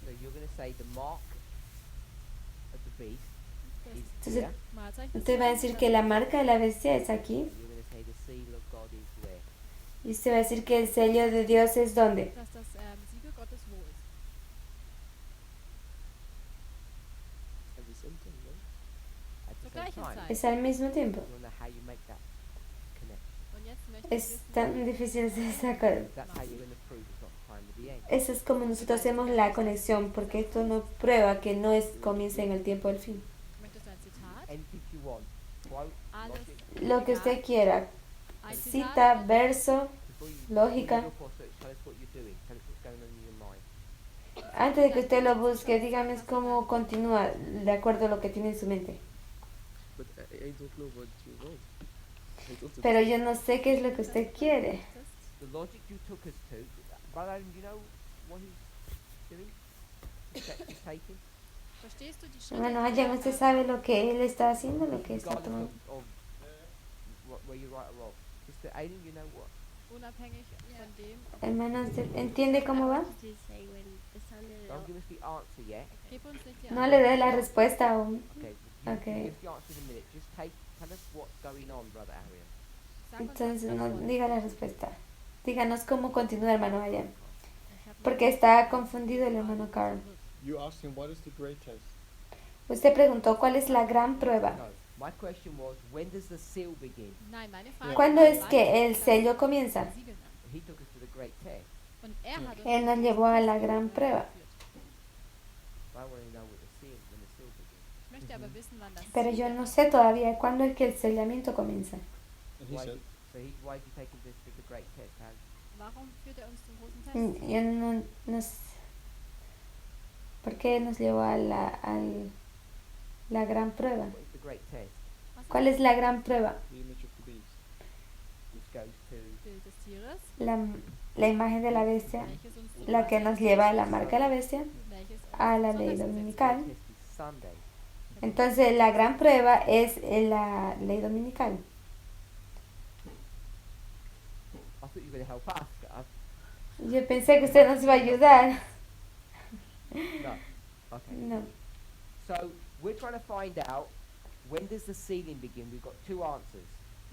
So you're going to say the mark of the beast is Entonces, here. Malzeichen des usted va a decir que la marca de la bestia es aquí. You're going to say the seal of God is where? Y usted va a decir que el sello de Dios es ¿dónde? dass das Siegel Gottes wo ist. At the same time, no? At Zur the same gleichen time. Zeit. Es al mismo tiempo. You want to know how you make that connection. Und jetzt möchte ich Es wissen, tan difícil hacer esa cosa. That's how you're going to prove it's not the time of the end. Eso es como nosotros hacemos la conexión, porque esto no prueba que no es comienza en el tiempo del fin. möchtest du ein Zitat? Anything you want. Quote, Alles. logic. Lo que usted quiera, Ein cita, Zitat. verso, Before you lógica. look or search, tell us what you're doing. Tell us what's going on in your mind. Antes de que usted lo busque, dígame cómo continúa de acuerdo a lo que tiene en su mente. But I don't know what you want. I don't Pero yo no sé qué es lo que usted quiere. The logic you took us to, Brother Adam, do you know what he's doing? The steps he's taking? Verstehst du die Schritte? Hermano die Hayan, er, ¿usted sabe lo que él está haciendo, lo que está Regardless tomando? of where you're right or wrong. Mr. Aiden, you know what? unabhängig von dem, ob Hermano, ¿usted entiende cómo va? To say when the Sunday Don't give us the answer yet. gib uns nicht die No le dé la respuesta aún. Okay. Okay. Give us the answer in a minute. Just tell us what's going on, Brother Arian. Sag uns, was Entonces, no davon. diga la respuesta. Díganos cómo continúa, hermano Hayan. Ich hab Porque está confundido el hermano Carl. You asked him what is the great test? Usted preguntó cuál es la gran prueba. No. My question was, when does the seal begin? Nein, meine Frage ¿Cuándo war, es wann que el das sello comienza? Siegel nach? He took us to the great test. Und er hat uns Él nos llevó a la gran prueba. geführt. I want to know what the seal, when the seal begins. Ich möchte aber wissen, wann das Pero yo Siegel no sé todavía cuándo es que el sellamiento comienza. And he said, Why is he taking this to the great test? Warum führt er uns zum großen Test? Yo no sé. ¿Por qué nos llevó a la gran prueba? What is the great test? Was ist ¿Cuál es la gran prueba? the image of the beast. Which goes to das Bild des Tieres, La imagen de la bestia, welches uns zum la que nos lleva a la marca de la bestia, welches uns a la zum ley Sonntagsgesetz dominical. test is Sunday. Entonces la gran prueba es la ley dominical. I thought you were going to help us. Yo pensé que usted nos iba a ayudar. No. Okay. No. So we're trying to find out when does the sealing begin. We've got two answers.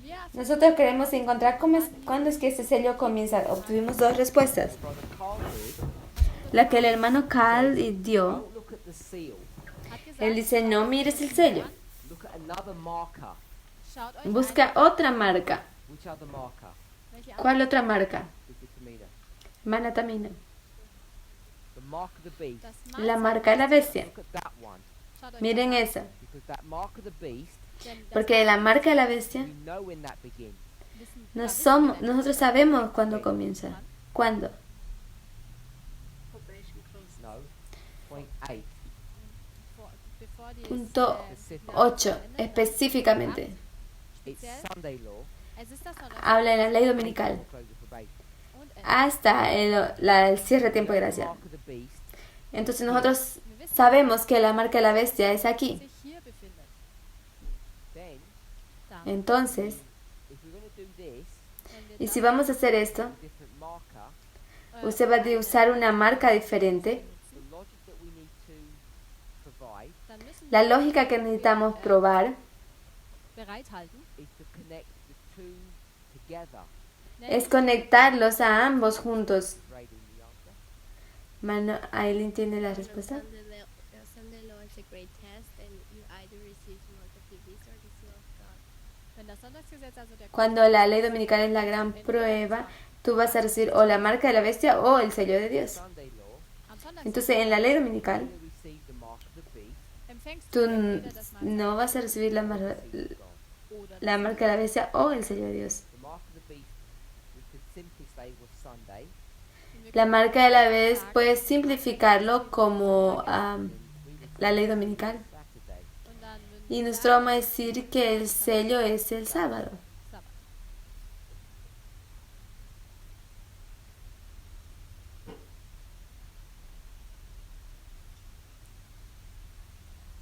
Wir Nosotros queremos encontrar cuándo es que este sello comienza. Obtuvimos dos respuestas. Brother Carl did. La que el hermano Carl dio, Don't look at the seal. hat gesagt, él dice, no mires el sello. Look at another marker. schaut euch Busca otra marca. Which other marker? welche ¿Cuál otra marca? Sister Tamina. Hermana Tamina. The mark of the beast. das La Mahlzeichen- marca de la bestia. Look at that one. Schaut euch Miren das an, esa. Because that mark of the beast, denn das Porque la marca de la bestia, we know when that begins. wissen, no da wissen somos, wir nosotros sabemos cuándo comienza. ¿Cuándo? Probation closes. No. Point 8. bevor die Punto Specific. 8, específicamente. It's speziell, Sunday law. es ist das Sonntag Habla en la ley dominical. Close of probation. und Hasta el cierre de tiempo de The gracia. mark of the beast Entonces nosotros wir wissen, sabemos que la marca de la bestia es dass aquí. sich hier befindet. then Da, Entonces, if we're going to do this, wenn wir y das, si vamos a hacer esto, different marker, usted va a usar una marca diferente. the logic that we need to provide dann müssen La wir lógica que necesitamos probar bereithalten, is to connect the two together. es conectarlos a ambos juntos. Raiding the answer. Mano, ¿Aileen tiene la respuesta? Sunday law is a great Wenn das Sonntagsgesetz also der Cuando la ley dominical es la gran prueba, tú vas a recibir o la marca de la bestia o el sello de Dios. Sunday law, am Sonntag Entonces, en la ley dominical, you receive the mark of the beast, empfängst tú du entweder das Mahl no vas a recibir seal of God. oder la marca de la bestia o el sello de Dios. The mark of the beast, we could simply say was Sunday. La marca de la bestia, puedes simplificarlo como la ley dominical. Saturday. und dann würden Y wir nosotros sagen, vamos a decir que el sello es el sábado. Sabbat.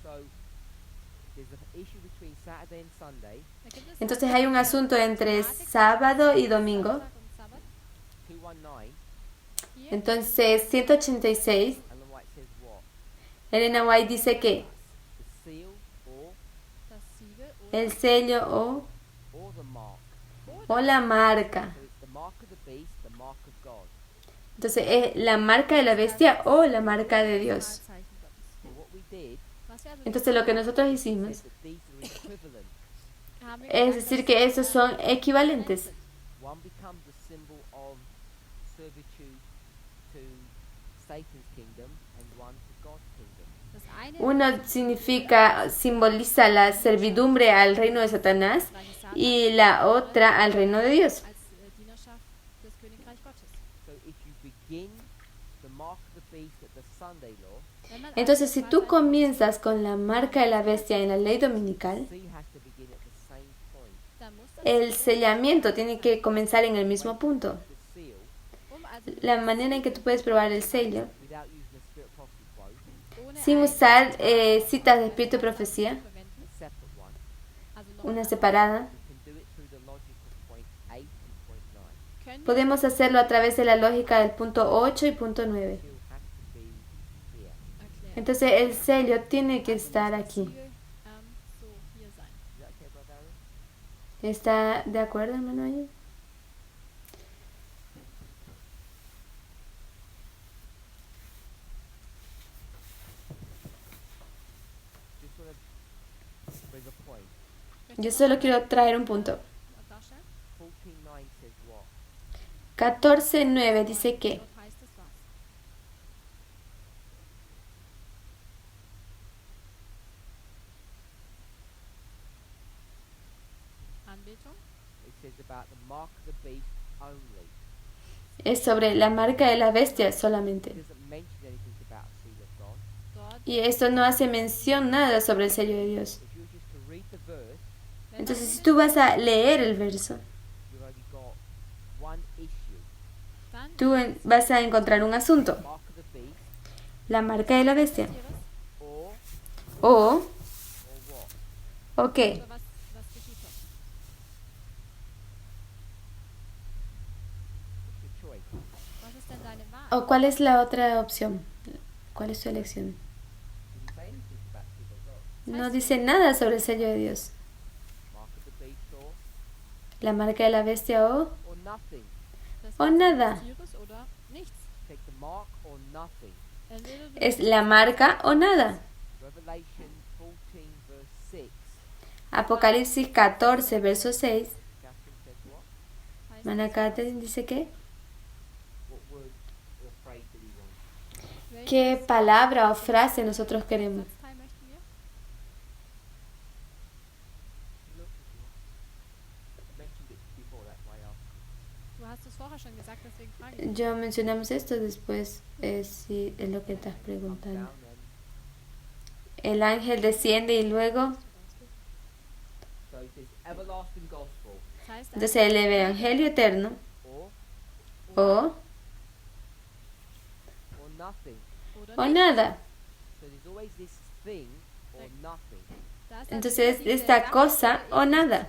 So there's an issue between Saturday and Sunday. Da gibt es Entonces hay un asunto entre sábado y domingo. Sonntag und Sabbat. 219, Hier Entonces 186, Ellen White says what? Elena White dice que The seal or das Siegel oder el sello the mark. o la marca. So it's the mark of the beast, the mark of God. Entonces es la marca de la bestia o la marca de Dios. Mahlzeichen Gottes. So what we did Was wir also Entonces lo que nosotros is hicimos that these are equivalent. haben wir es gesagt, decir dass que esos son equivalentes. One becomes a symbol of servitude to Satan's kingdom and one to God's kingdom. das eine Uno simboliza la servidumbre al reino de Satanás Reiche Satans y la otra al reino de Dios. als Dienerschaft des Königreich Gottes. So if you begin the mark of the beast at the Sunday law, Wenn man Entonces, also si das tú Mahlzeichen comienzas con la marca de la bestia en la ley dominical, C has to begin at the same point. dann muss das el sellamiento tiene que comenzar en el mismo punto. The seal, also La manera en que tú puedes probar el sello, without using a spirit prophecy quote, ohne sin ein usar citas de espíritu y profecía, verwenden, a separate one, also noch una separada, you can do it through the logic of point 8 and point 9. können wir podemos hacerlo a través de la lógica del punto 8 y punto 9. Seal has to be here. erklären. Entonces el sello tiene que estar aquí. Siegel, so hier sein. Is that okay, Brother Aaron? ¿Está de acuerdo, hermano? Ayo? Just want to bring a point. Yo solo quiero traer un punto. Darstellen? 14.9 says what? 14.9 dice que Dort heißt es was? Anbetung? It says about the mark of the beast only. es sobre la marca de la bestia solamente. It doesn't mention anything about a seal of God. Dort, Y esto no hace mención nada sobre el sello de Dios. If you were just to read the verse, wenn Entonces, man si tú vas a leer el verso, you've only got one issue. dann tú vas a encontrar un asunto, Mark of the beast la marca de la bestia. Tieres, or O, what? ¿o qué? oder was geschieht dort? What's your choice? Was ist denn deine Wahl? ¿O cuál es la otra opción? ¿Cuál es tu elección? Didn't say anything about seal of God. No dice nada sobre el sello de Dios. Mark of the beast or La marca de la bestia o nothing. Das o Wesen nada. des Tieres oder nichts. Take the mark or nothing. Entweder du Es la marca o nada. Revelation 14 verse 6. Apocalipsis 14, verso 6. Catherine says what? heißt Manacate dice que, What word or phrase did he want? ¿qué palabra o frase nosotros queremos? Satzteil möchten wir? Look if you want. I mentioned it before, that's why I asked. Du hast es vorher schon gesagt, deswegen frage ich. Yo mencionamos esto después, si es lo que estás Comes preguntando. down and El ángel desciende y luego, so it says everlasting gospel Das heißt, entonces el evangelio eterno or o nothing. oder o nicht. nada. So there's always this thing or nothing. Da ist Entonces diese esta Sache cosa o nada.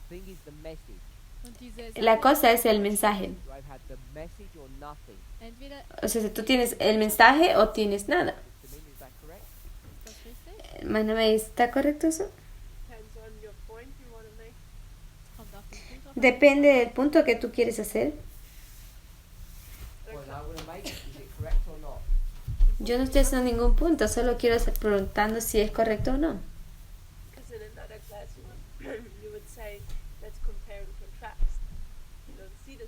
The thing is the message. und diese La Sache, cosa es el mensaje. You either have the message or nothing. entweder O sea, si tú tienes el mensaje o tienes nada. To me, is that correct? ist das richtig, Hermano, ¿está correcto eso? Depends on your point you want to make. kommt auf den Punkt drauf an. Depende del punto que tú quieres hacer. Well, I want to make it. Is it correct or not? Yo no estoy haciendo ningún punto, solo quiero estar preguntando si es correcto o no. Because in another class you would say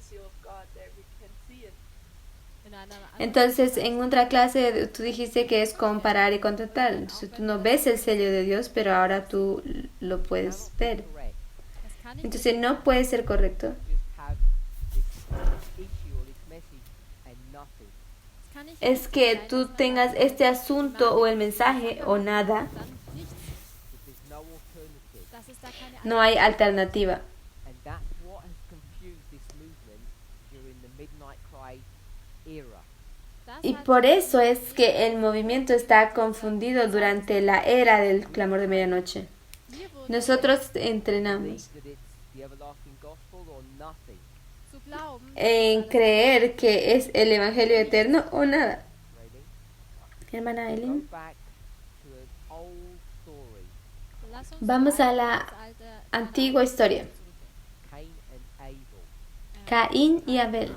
seal of God there. We can see it. In einer anderen Entonces, en otra clase tú dijiste que es comparar y contrastar. Entonces tú no ves el sello de Dios, pero ahora tú lo puedes ver. Correct. das kann nicht Entonces no puede ser correcto. Just have this issue or this message and nothing. es kann nicht Es que tú tengas este asunto o el mensaje o nada. dann nichts. If there's no alternative. Das ist da keine No hay alternativa. And that's what has confused this movement during the Midnight Cry era. Das Y hat por eso es que el movimiento está confundido durante la era del clamor de medianoche. wir wurden Nosotros Believe entrenamos that it's the everlasting gospel or nothing. zu glauben, en creer que es el evangelio eterno o nada. Really? Hermana Go Eileen. back to an old story. lass uns Vamos a zu la ins alte- antigua historia. zurückgehen. Cain and Abel. Caín y Abel.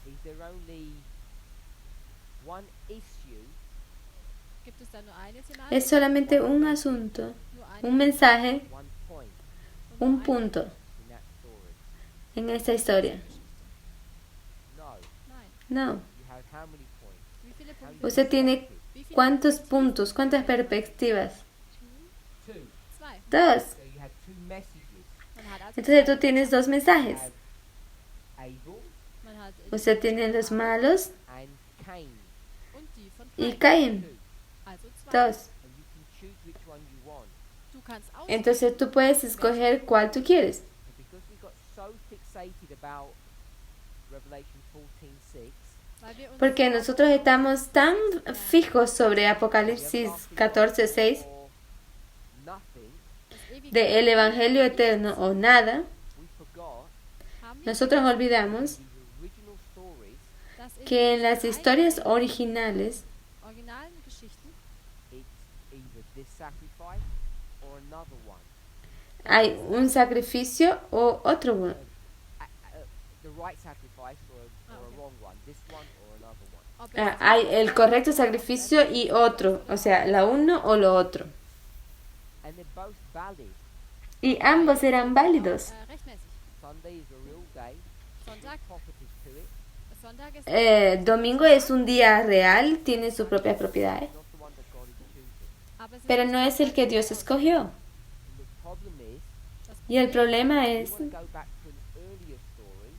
Is there only one issue Gibt es da nur eine Thematik? Es solamente un asunto, Nur eine un mensaje, one point und nur un eine punto in that story? en esta historia? No. Nein. No. You have how many points? Wie viele How Punkte? Usted tiene Wie viele cuántos Perspektiven? puntos, cuántas perspectivas. Two. Zwei. Dos. So you have two messages. Man hat also Entonces zwei. tú tienes dos mensajes. You have Abel Man hat Usted tiene los malos and Cain. und die von y Cain. Caín. Two. Also zwei. Dos. And you can choose which one you want. Du kannst auswählen. Entonces tú puedes escoger cuál tú quieres. And because we got so fixated about Revelation 14:6, weil wir uns Porque nosotros estamos tan fijos sobre Apocalipsis 14:6 or nothing, das ewige de el evangelio eterno o nada, we forgot haben wir nosotros olvidamos the original stories. dass in que en den las historias originales originalen Geschichten It's either this sacrifice or another one. hay un sacrificio o otro. The right sacrifice or a okay. wrong one. This one or another one. ob es Hay el correcto sacrificio y otro, o sea, la uno o lo otro. And they're both valid. Y ambos eran válidos. rechtmäßig. Sunday is a real day. Sonntag, Properties to it. Sonntag ist Domingo es un día real, tiene sus propias propiedades, Not the one that God is choosing. aber es ist pero nicht no es el que Dios escogió. And the problem is, das Y el Problem, problema we es, want to go back to an earlier story.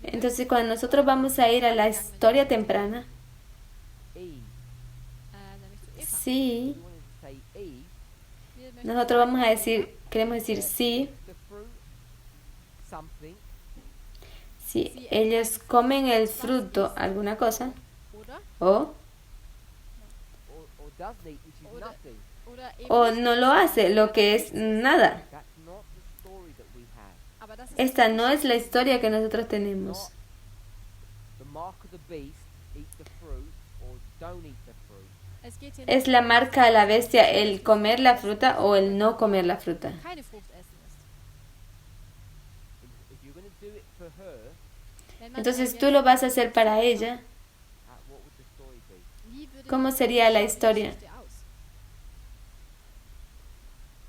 entonces cuando nosotros vamos a ir a la historia temprana, Eve. nämlich zu Eva. sí, We wanted to say Eve, Wir möchten nosotros vamos a decir, queremos decir sí, the fruit, something, si ellos comen el fruto, alguna cosa, oder o or doesn't eat, which is Oder- nothing. oder eben o nicht. no lo hace, lo que es nada. That's not the story that we have. Aber das ist Esta no es la historia que nosotros tenemos. Not the mark of the beast, eat the fruit, or don't eat the fruit. es geht hier Es la marca a la bestia el comer la fruta o el no comer la fruta. keine Frucht essen ist. If you're going to do it for her, Wenn man Entonces jetzt- tú lo vas a hacer para ella. what would the story be? Wie würde ¿Cómo die sería la historia? Geschichte aus?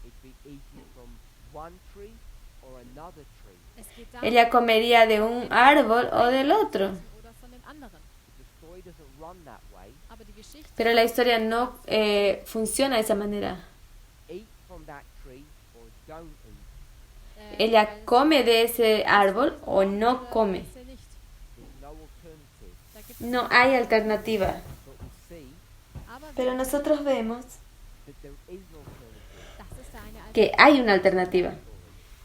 It'd be eating from one tree or another tree. Es geht darum, Ella comería de un árbol o del otro. oder von den anderen. If the story doesn't run that way, Aber die Geschichte Pero la historia no funciona de esa manera. eat from that tree or don't eat. Ella come de ese árbol o no come. There's no alternative. Da gibt es No hay alternativa. But we see aber Pero nosotros vemos that there is no alternative. das ist da eine que hay una alternativa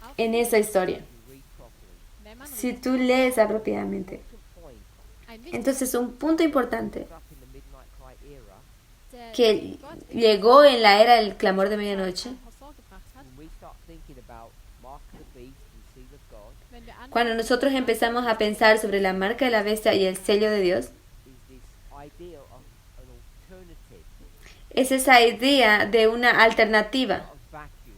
Auch en esa historia. If you read properly. wenn man Si tú lees apropiadamente. Second point, ein wichtiges Entonces un punto importante up in the Midnight Cry era, der que Gott llegó en la era del clamor de medianoche, hervorgebracht hat, when we start thinking about mark of the beast and seal of God, wenn wir cuando nosotros empezamos a pensar sobre la marca de la bestia y el sello de Dios, is this idea of an alternative, es esa idea de una alternativa. not a vacuum,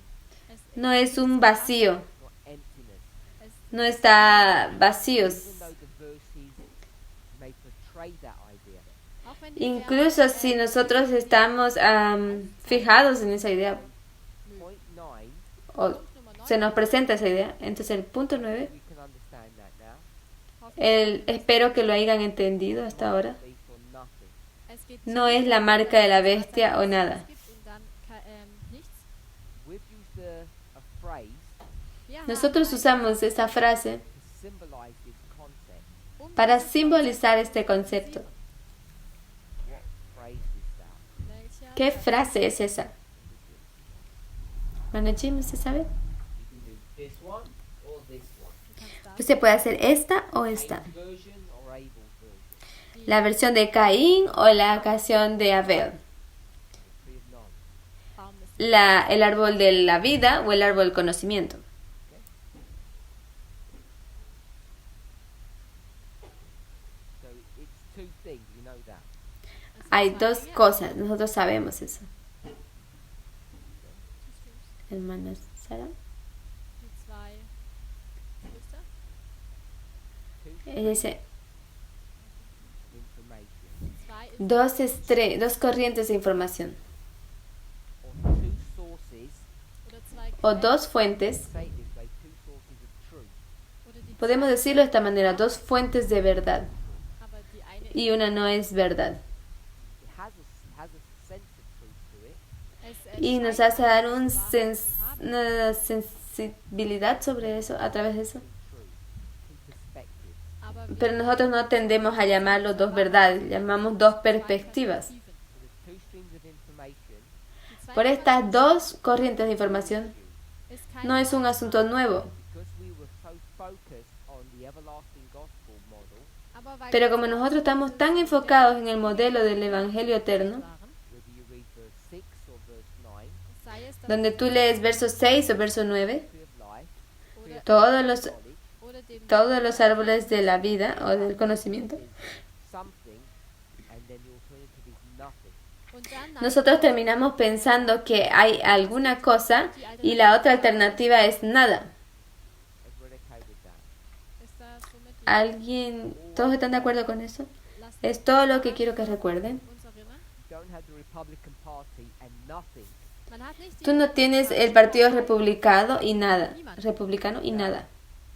es, No es un vacío, not emptiness. es, no está vacío. Even though the verses may portray that idea, auch wenn die Incluso Verse, si nosotros estamos fijados en esa idea point 9, o Punkt Nummer 9, se nos presenta esa idea, entonces el punto 9, we can understand that now. Espero que lo hayan entendido hasta ahora. Beast or nothing. Es geht No es la marca de la bestia o nada. Es gibt und dann nichts. We've used a phrase Wir Nosotros haben usamos esa frase to symbolize this concept. para simbolizar este concepto. What phrase is that? welche ¿Qué frase es esa? Manachim, ¿usted sabe? You can do this one or this one. du kannst da Pues se puede hacer esta o esta. Version or Abel's version? La versión de Caín o la canción de Abel. Tree of knowledge. Baum des El árbol de la vida o el árbol del conocimiento. So it's two things, you know that. Es sind Hay zwei dos Dinge. cosas, nosotros sabemos eso. Hermana Sara. Die zwei Flüster. Two Ella dice, information. dos corrientes de información Or two sources, Oder zwei o Quellen. dos fuentes. say it this way, two sources of truth. Oder die Podemos zwei, decirlo de esta manera, dos fuentes de verdad aber die eine y una no es verdad. It has a sense of truth to it. es Y nos scheint hace dar eine Wahrheit una sensibilidad sobre eso, a través de eso. True. Two perspectives. aber wir Pero nosotros no tendemos a llamarlo dos verdades, llamamos dos perspectivas. So the two streams of information Die zwei Por estas dos corrientes de información ist kein no es un asunto nuevo, because we were so focused on the everlasting gospel model, aber weil pero wir como nosotros estamos tan enfocados en el modelo del Evangelio eterno, waren, whether you read verse 6 or verse 9, sei es das donde tú lees verso 6 o verso 9, tree of life, oder, todos los, knowledge oder dem todos los árboles de la vida o del conocimiento, is something, and then the alternative is nothing. und dann nosotros terminamos pensando que hay alguna cosa y la otra alternativa es nada. Everybody okay with that? ist das somit die ¿Alguien, todos están de acuerdo con eso? Lasst Es todo lo que quiero que recuerden. uns erinnern. You don't have the Republican Party and nothing. Man hat nicht die Tú no tienes el partido republicano y nada. Republicano y nada.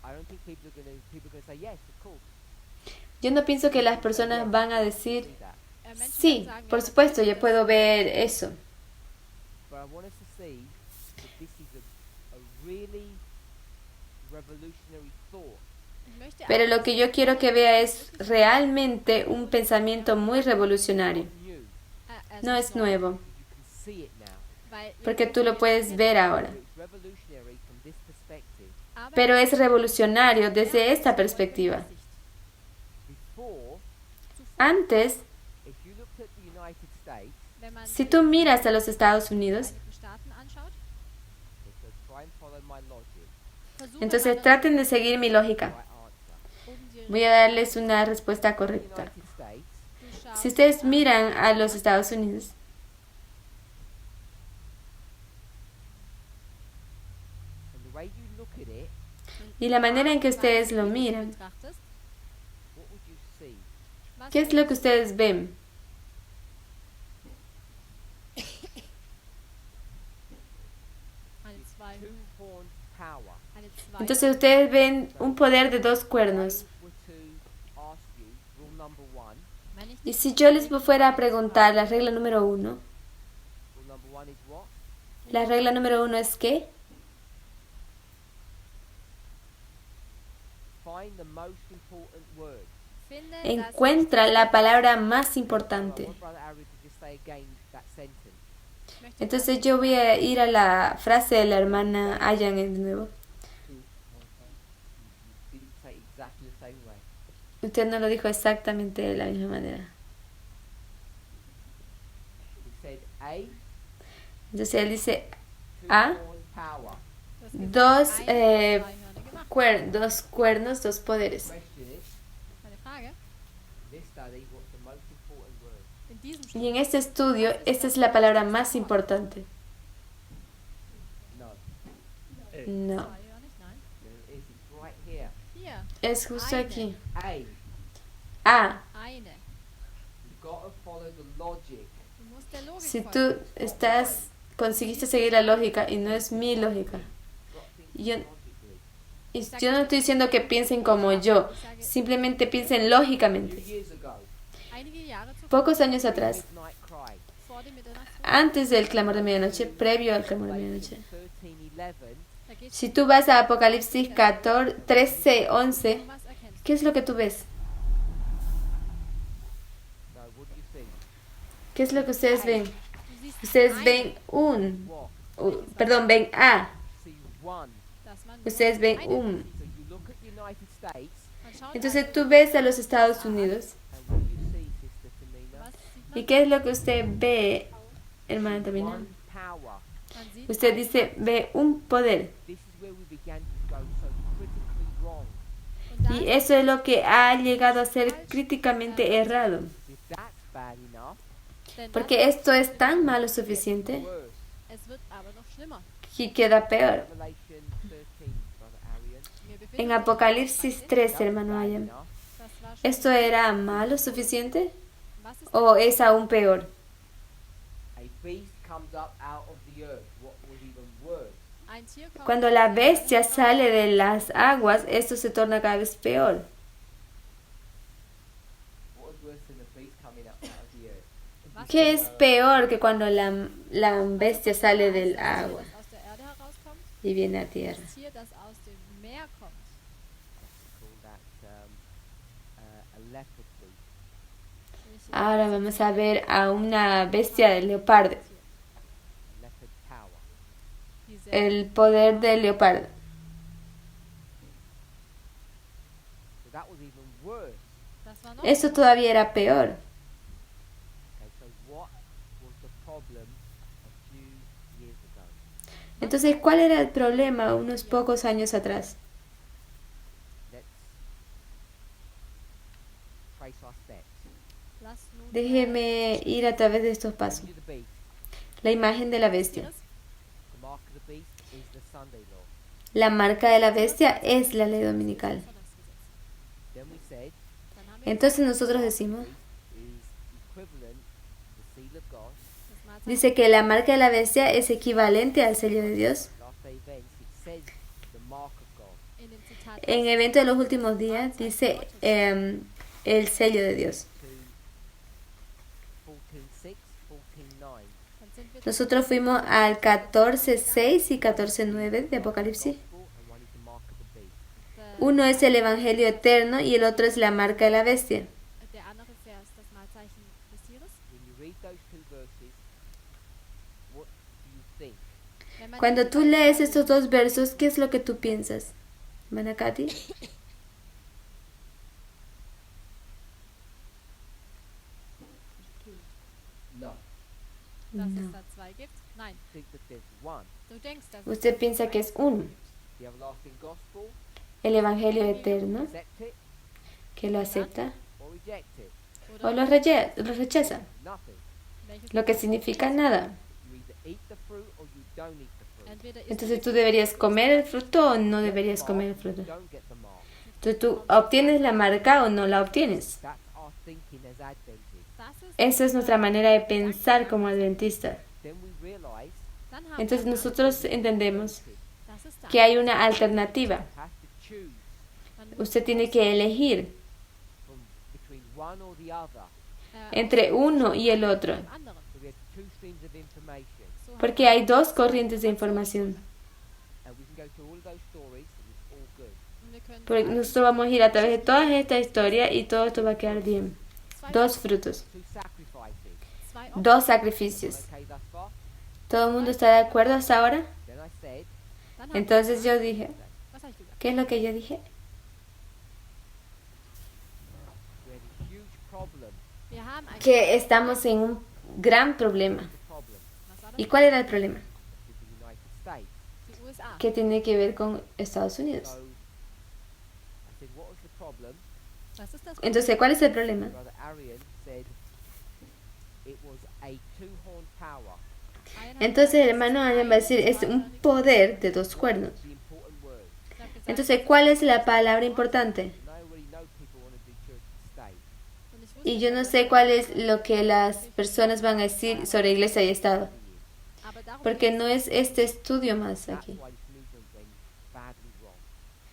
I don't think people are gonna say yes, of course. Yo no pienso que las personas van a decir, See that. Menschen sí, werden sagen, por ja, supuesto, yo natürlich, puedo ver eso. But I want us to see that this is a really revolutionary thought. ich möchte Pero lo que yo quiero que vea es realmente un pensamiento muy revolucionario. New. No es nuevo, You can see it now. weil porque tú lo puedes ver ahora. So it's revolutionary from this perspective. aber Pero es revolucionario desde esta perspectiva. Before, Antes, if you looked at the United States, wenn man si tú miras a los Estados Unidos, Vereinigten Staaten anschaut, it says try and follow my logic, versuchen entonces alle traten de seguir mi lógica. right answer. um die Voy a darles una respuesta The correcta. United States, du schaust Si ustedes an, miran a los Estados Unidos, and the way you look at it, y la manera en que ustedes lo wie du sie miran, betrachtest, what would you see? was ¿qué es lo que ustedes ven? eine zwei Two-horned power. eine zwei Entonces ustedes ven un poder de dos cuernos. If I were to ask you, rule number one, wenn ich Y si yo les fuera a preguntar la regla número uno, rule number one is what? la regla número uno es ¿qué? Find the most important word. finde, das Encuentra la palabra más I importante. want Brother Ari to just say again that sentence. ich möchte Entonces yo voy a ir a la frase de la hermana Ayan de nuevo. You didn't say exactly the same way. Usted no lo dijo exactamente de la misma manera. He said A, Entonces él dice two-horned A, power. das gesagt, dos, eine zweihörnige Macht. dos cuernos, dos poderes. Question is, Meine Frage, in this study, what's the most important word? in diesem Y Studium en este estudio, esta es la palabra más importante. No, No, zweihörnig, nein. there it is. It's right here. Hier, es justo aquí. A. A, eine. You've got to follow the logic. Du musst der Logik si folgen. tú conseguiste seguir la lógica y no es mi lógica. You've got to think Yo- logically. Y yo no estoy diciendo que piensen como yo, simplemente piensen lógicamente. Years ago, Einige Jahre zuvor, Pocos años atrás, midnight cry, vor dem Mitternachtsruhe, antes del clamor de medianoche, previo al clamor de medianoche. 13:11, da geht Si tú vas a Apocalipsis 14, 13, 11, was erkennst. ¿qué es lo que tú ves? so what do you see? ¿Qué es lo que ustedes ven? Du siehst Ustedes ven un, What? perdón, ven a, See one. dass man ustedes ven eine- un. So you look at United States, man schaut Entonces tú ves a los Estados Unidos. and what do you see, Sister Tamina? was sieht ¿Y man? qué es lo que usted ve, hermana Tamina? One power. Man sieht Usted eine dice, ve un poder. This is where we began to go so critically wrong. und da Y eso es lo que ha llegado a ser críticamente errado. If that's bad enough, denn das, Porque esto es tan malo suficiente worse. es wird aber noch schlimmer. que queda peor. Revelation 13, Brother Arian. Wir befinden En uns Apocalipsis in 13, That was hermano bad Ayam, enough. das war schon, ¿esto era malo suficiente was ist o es aún peor? a beast comes up out of the earth. What was even worse? ein Tier kommt Cuando la bestia sale de las aguas, esto se torna cada vez peor. What was worse than a beast coming up out of the earth? was ¿Qué es peor que cuando la bestia sale del agua das aus der Erde herauskommt, y viene a tierra? das Tier, das aus dem Meer kommt. Call that a leopard beast, Ahora vamos a ver a una bestia de leopardo, leopard power. Diese el poder del leopardo. So that was even worse. das war noch Eso todavía era peor. Okay, so what was the problem a few years ago? Entonces, ¿cuál era el problema unos pocos años atrás? Let's trace our steps. Lass nun Déjeme ir a través de estos pasos. Look at the beast. La imagen de la bestia. The mark of the beast is the Sunday law. La marca de la bestia es la ley dominical. Sonntagsgesetz. Then we said Dann haben wir Entonces nosotros decimos, is equivalent to the seal of God. das Mahlzeichen dice que la marca de la bestia es equivalente al sello de Dios. Last day events, it says the mark of God. in dem Zitat En evento de los últimos días dice el sello de Dios. To 14:6, 14:9. dann sind wir Nosotros fuimos al 14.6 y 14.9 de Apocalipsis. Gospel, and one is the mark of the beast. Uno es el Evangelio eterno y el otro es la marca de la bestia. der andere Vers das Mahlzeichen des Tieres. When you read those two verses, what do you think? Wenn man Cuando die tú lees estos dos versos, ¿qué es lo que tú piensas? Manakati. No. dass No. es da zwei gibt? Nein, Think that there's one. du denkst, dass Usted piensa que es uno, The everlasting gospel, el Evangelio eterno, accept it que lo acepta or reject it. o lo rechaza, Nothing. welches lo que significa nada. You either eat the fruit or you don't eat the fruit. entweder ist Entonces tú deberías comer el fruto o no Get the deberías mark, comer el fruto. Don't get the mark. Entonces tú obtienes la marca o no la obtienes. That's our thinking as Adventists. das ist, Esa es nuestra manera de pensar como adventistas. Then we realize dann haben Entonces wir nosotros entendemos das ist da. que hay una alternativa. you have to choose Man muss, Usted tiene que elegir from between one or the other. entre uno y el otro, dem anderen. So we have two streams of information, So porque hay dos corrientes de información. and we can go through all of those stories, and it's all good. und wir können Porque nosotros vamos a ir a través de toda esta historia y todo esto va a quedar bien. Dos frutos, Two sacrifices. zwei dos sacrificios. Okay, thus far. ¿Todo el mundo está de acuerdo hasta ahora? Then I said, Dann haben Entonces yo dije, was habe ich gesagt? ¿qué es lo que yo dije? we had a huge problem. Wir haben ein Que estamos en un gran problema. The problem was war das? ¿Y cuál era el problema? with the United States. Die USA. Que tiene que ver con Estados Unidos. So I said, what was the problem? Was ist das? Entonces, ¿cuál es el problema? Brother Arian said it was a two-horned power. Einheit, Entonces el hermano Arian va a decir, es un poder de dos cuernos. The important word. ich habe gesagt, Entonces, ¿cuál es la palabra importante? And I already know people want to do church and state. und ich wusste, Y yo no sé cuál es lo que las personas van a decir sobre iglesia y Estado. aber darum Porque geht's. no es este estudio más That's aquí. why this movement went badly wrong.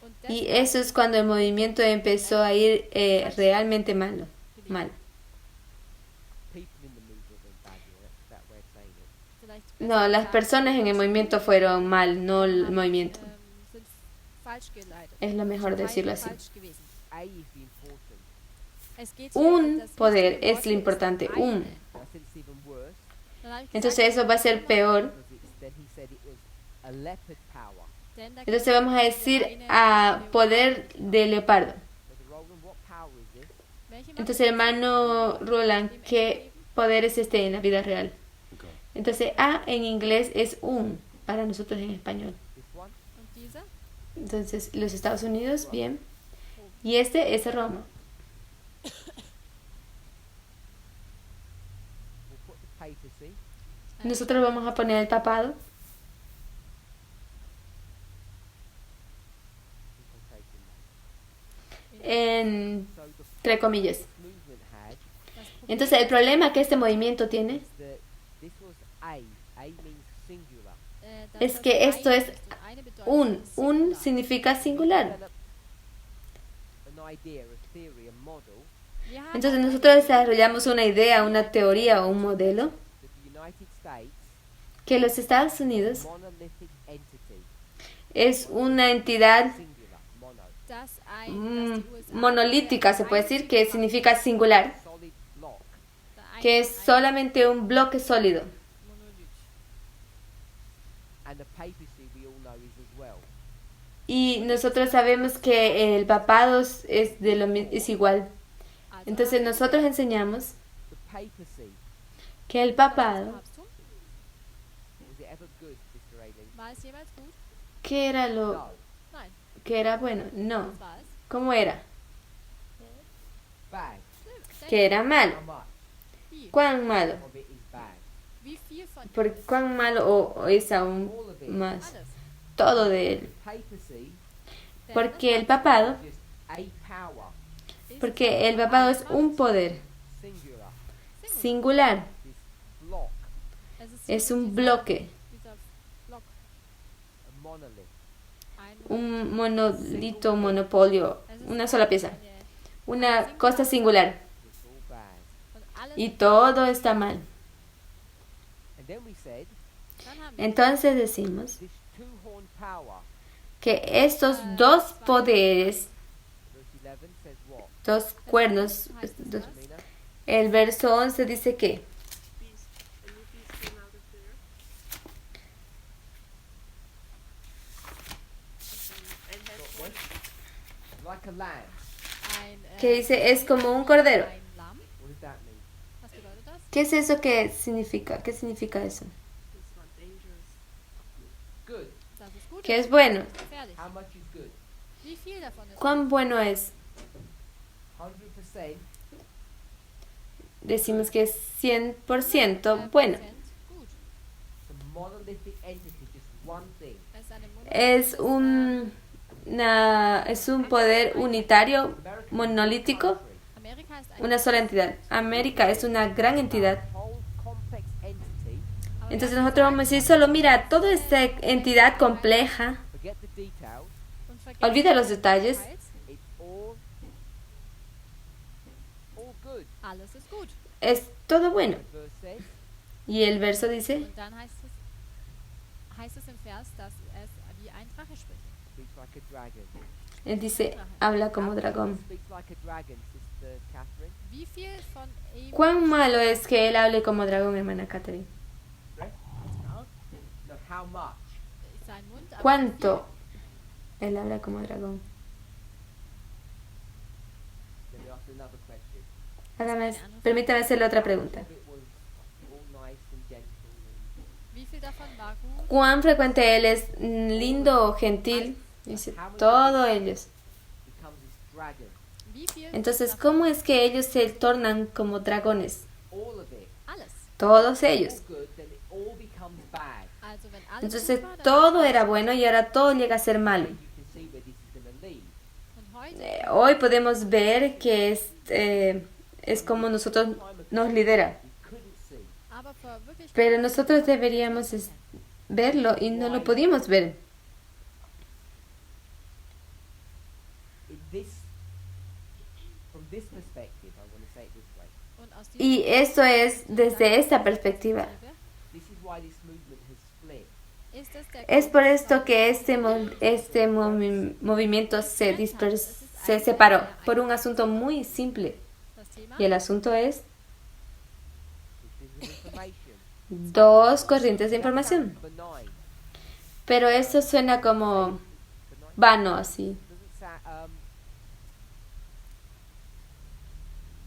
Und Y eso es cuando el movimiento empezó a ir realmente mal. People in the movement went bad, yeah, that's that way of saying it. Vielleicht No, las personas en el movimiento fueron mal, no el movimiento. sind falsch geleitet. Es lo mejor decirlo así. Falsch gewesen. A is the important. Es geht hier, Un das poder wichtige es Wort lo hier importante, ist un. eine. I said it's even worse Dann habe ich Entonces gesagt, eso va a ser peor. because it's, then he said it was a leopard power. denn da Entonces geht vamos a es decir eine a Leopard. poder de leopardo. Brother Roland, what power is this? Welche Macht Entonces ist hermano Roland, dem ¿qué Leben? poder es este en la vida real? Okay. Entonces a en inglés es un para nosotros en español. This one? Und dieser? Entonces los Estados Unidos, bien. Y este es Roma. We'll put the papacy. Nosotros vamos a poner el papado in quotation marks. entre So the comillas. this movement had Das Problem Entonces el problema que este movimiento tiene is that this was A. A means singular. dass es das que esto eine es ist und eine bedeutet un. Un Singular. significa singular. Develop an idea, a theory, a model Wir haben Entonces eine nosotros Idee, desarrollamos una idea, una teoría o un modelo that the United States que los Estados Unidos monolithic entity, es una entidad singular, mono, dass dass die USA monolítica, se puede decir, que significa singular, solid block. que es solamente un bloque sólido. Monolith. And the papacy we all know is as well. Y nosotros sabemos que el papado es de lo es igual. Also Entonces nosotros enseñamos The papacy, que el das papado, Papsttum, was it ever good, Mr. Ailing? war es jemals gut? ¿qué era lo No. Nein. que era bueno? No. Was war es? ¿Cómo era? Bad. Que era malo. How much Wie? ¿Cuán malo? of it is bad? Wie viel von ¿Por cuán malo o es aún All of it. más? alles? Todo de él. Papacy Denn Porque el papado, is just a power, ist porque el papado es un poder singular. singular, This block, es un bloque, Dieser Block. a monolith. un monolito, un monopolio, una sola pieza, una cosa singular. It's all bad. Und alles Y todo está mal. And then we said dann haben wir Entonces decimos this two-horned power. que estos dos poderes, Verse 11 says what? dos cuernos, dos- Mina? el verso 11 dice que Beast. A new beast came out of the earth. And had one. Like a lamb. ein que dice es como un cordero. ein Lamm. What does that mean? Was bedeutet das? ¿Qué es eso que significa? ¿Qué significa eso? This one dangerous. Good. Das ist gut. Que es bueno. Gefährlich. How much is good? Wie viel davon ist ¿Cuán bueno es? 100%. Decimos que es 100% bueno. Gut. It's a monolithic entity, just one thing. Es eine Es es un poder unitario, monolítico, Amerika ist eine una sola entidad. América es una gran entidad. Whole complex entity. Entonces nosotros vamos a decir solo, mira, toda esta entidad compleja, Forget the details. und vergessen olvida los detalles, Details. It's all good. Alles ist gut. es todo bueno. The verse says, Y el verso dice, Und dann heißt es im Vers, dass es wie ein Drache spricht. speaks like a dragon. él dice, habla como How dragón. speaks like a dragon, Sister Catherine. Wie viel von ihm ¿Cuán malo es que él hable como dragón, hermana Catherine? No, how much? ist sein Mund? aber ¿Cuánto él habla como dragón? Let me ask another question. Permítame hacerle otra pregunta. If it was all nice and gentle and Wie viel davon war gut? ¿Cuán frecuente él es lindo o gentil? Dice, todos ellos. becomes this dragon, Wie viel Entonces, davon? ¿cómo es que ellos se tornan como dragones? all of it, Alles. Todos all ellos. good, then it all becomes bad. Also wenn alles Entonces, gut war, dann todo era bueno y ahora todo llega a ser malo. You can see where this is going to lead. Und heute Hoy podemos ver que es como nosotros nos lidera. We couldn't see. aber vor wirklich Pero nosotros deberíamos verlo y no lo pudimos ver. this perspective, I want to say it this way. Und aus Y esto es desde esta perspectiva. This is why this movement has split. ist es der Es por esto que este movimiento se separó por un asunto muy simple. das Thema. Y el asunto es This is information. dos corrientes de información. Benign. Pero eso suena como Benign. vano así. Doesn't sound,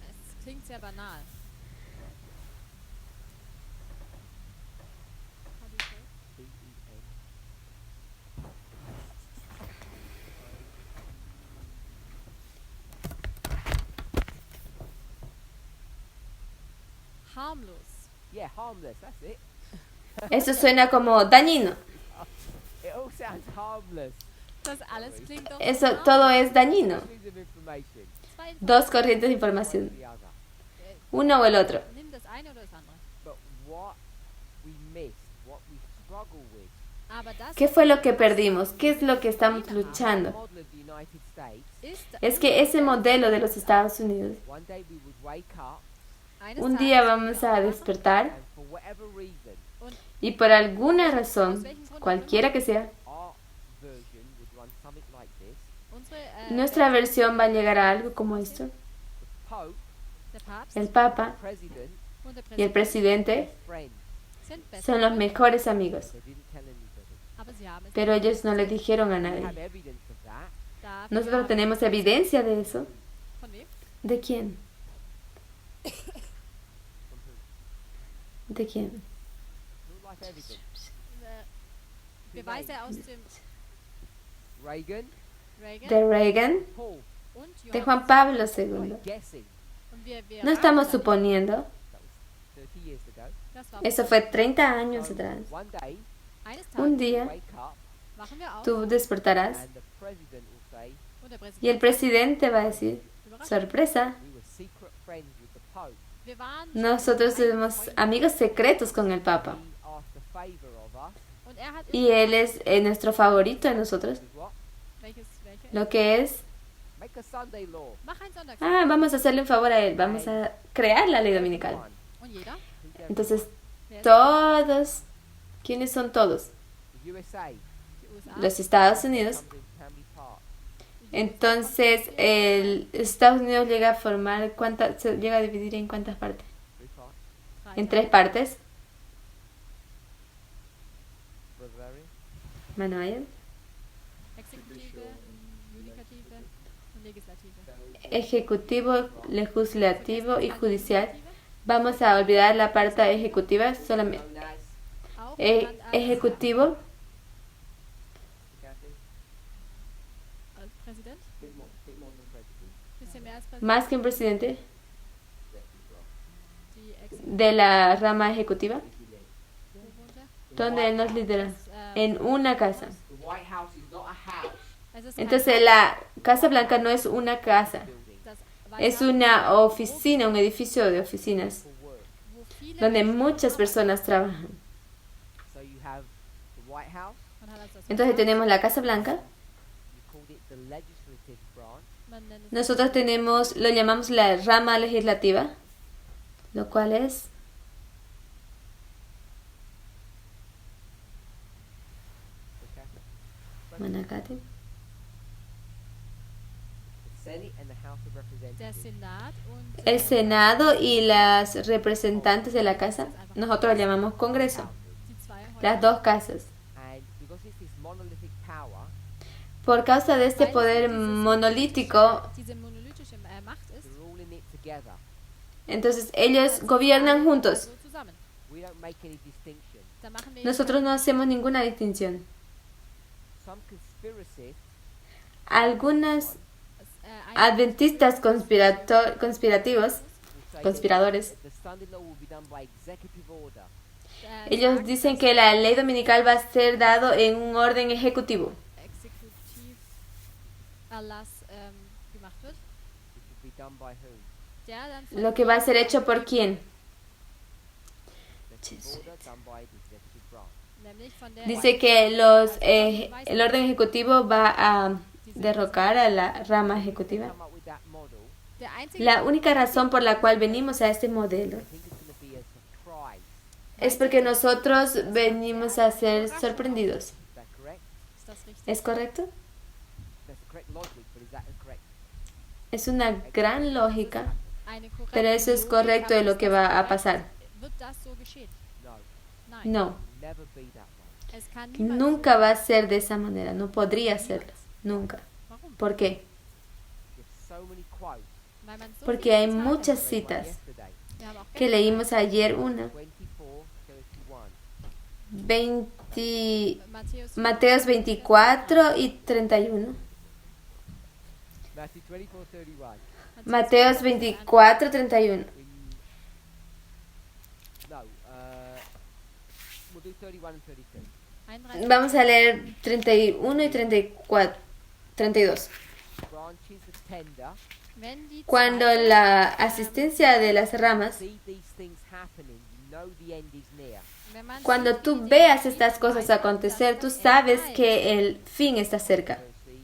Es klingt sehr banal. How do you say it? B-E-N. Harmlos. Yeah, harmless, that's it. Eso suena como dañino. It all sounds harmless. Das alles klingt doch Eso harmlos. todo es dañino. Streams of information. Zwei Dos corrientes de One or información. the other. Uno o el otro. Nimm das eine oder das andere. But what we missed, what we struggle with, Aber das ¿Qué fue lo que perdimos? ¿Qué es lo que estamos the luchando? model of the United States, ist Es que ese modelo de los Estados Unidos, one day we would wake up eines un día Tages vamos a despertar and for whatever reason, y por alguna razón, cualquiera que sea, our version would run something like this. unsere, nuestra versión va a llegar a algo como esto. The Pope, der Papst El Papa the President, und der y el Präsident presidente friends. sind besser, son los mejores amigos, They didn't tell anybody. aber sie haben es pero ellos no le dijeron a We nadie. have evidence of that. dafür Nosotros tenemos evidencia de eso. Von wem? ¿De quién? From who? ¿De quién? Real life evidence. Beweise aus dem Reagan, Reagan De Reagan, Paul. und de Johannes. Juan Pablo Not II. guessing. Und wir No estamos raten da nicht. suponiendo. That was 30 years ago. Das war Eso fue 30 años So, atrás. one day, eines Un Tages día wake up wachen wir auf tú despertarás and the President will say, und der y el Präsident presidente va a decir, überrascht. sorpresa, we were secret friends with the Pope. Wir waren nosotros somos amigos secretos con el Papa. He asked a favor of us. und er hat Y él es nuestro favorito de nosotros. With what? welche? Lo que es, Make a Sunday law. Mach ein Sonntags vamos a hacerle un favor a él, vamos a crear la ley dominical. Everyone. und jeder Who's everyone? Entonces, wer ist todos, ¿quiénes son todos? The USA die USA Los Estados Unidos. comes in how many parts? Entonces, el Estados Unidos llega a formar, se llega a dividir en cuántas partes? 3 parts. drei En Teile. 3 partes. Brother Arian? Manuel. Exekutive, Judikative und Legislative. Ejecutivo, legislativo y judicial. Vamos a olvidar la parte ejecutiva, solamente Known as Auch genannt als, ejecutivo, Kathy? als Präsident, Bit more than president. bisschen mehr als Präsident, más que un presidente die Exekutive, de la rama ejecutiva, wo wohnt er? donde él nos lidera, Das, en una casa. The White House is not a house. es ist kein Entonces, la Casa Blanca no es una casa, Building das es Weiße una oficina, un edificio de oficinas, for work. wo viele donde Menschen muchas arbeiten. personas trabajan. So you have the White House. Man hat also das Entonces Weiße tenemos la Casa Blanca, You called it the legislative branch. Haus, man nennt es nosotros tenemos, lo llamamos la rama legislativa, lo cual es Okay. Manacate. The Senate and the House of der Representatives. Senat und El Senado y las representantes de la casa, nosotros lo llamamos Congreso, die zwei las Häuser. dos casas. And because it's this monolithic power, Por causa de este poder monolítico, Diese monolithische Macht ist, they're all in it together. entonces ellos gobiernan juntos. so zusammen. We don't make any distinction. Da machen wir Nosotros no hacemos ninguna distinción. Some conspiracists Algunos ein adventistas conspirativos, will say conspiradores, that the Sunday law will be done by executive order. ellos dicen que la ley dominical va a ser dado en un orden ejecutivo. Exekutiv Erlass gemacht wird, It will be done by whom? der dann von Lo que va a ser hecho por quién. Executive order done by the executive branch. nämlich von der Dice que el orden ejecutivo va a derrocar a la rama ejecutiva. Come up with that model. Der einzige La única razón por la cual venimos a este modelo I think it's going to be a surprise. es porque nosotros venimos a ser sorprendidos. Is that correct? ist das richtig. ¿Es correcto? That's the correct logic, but is that correct? Es una gran lógica, Eine korrekte pero eso es Logik, correcto de aber lo ist que das va a korrekt? pasar. Wird das so geschehen? No, Nein. No, never be that way. Es kann niemals nunca va a ser de esa manera, no podría serlo, nunca. Warum? ¿Por qué? You have so many quotes. Weil man so Porque viele hay Zitate muchas hat. citas Yesterday, Wir haben auch que gestern leímos ayer, 24, una, 31. 20, Matthäus Mateos 24 y 31. Matthew 24, 31. Mateos 24, 31. No, we'll do 31 and 32. 31. Vamos a leer 31 y 34, 32. Branches are tender. Wenn die Cuando Zweige, la asistencia de las ramas, See these things happening. You know the end is near. wenn man cuando sieht, tú wie die veas Dinge estas cosas weiter, acontecer, dass tú das sabes Ende que el fin está cerca. Mercy,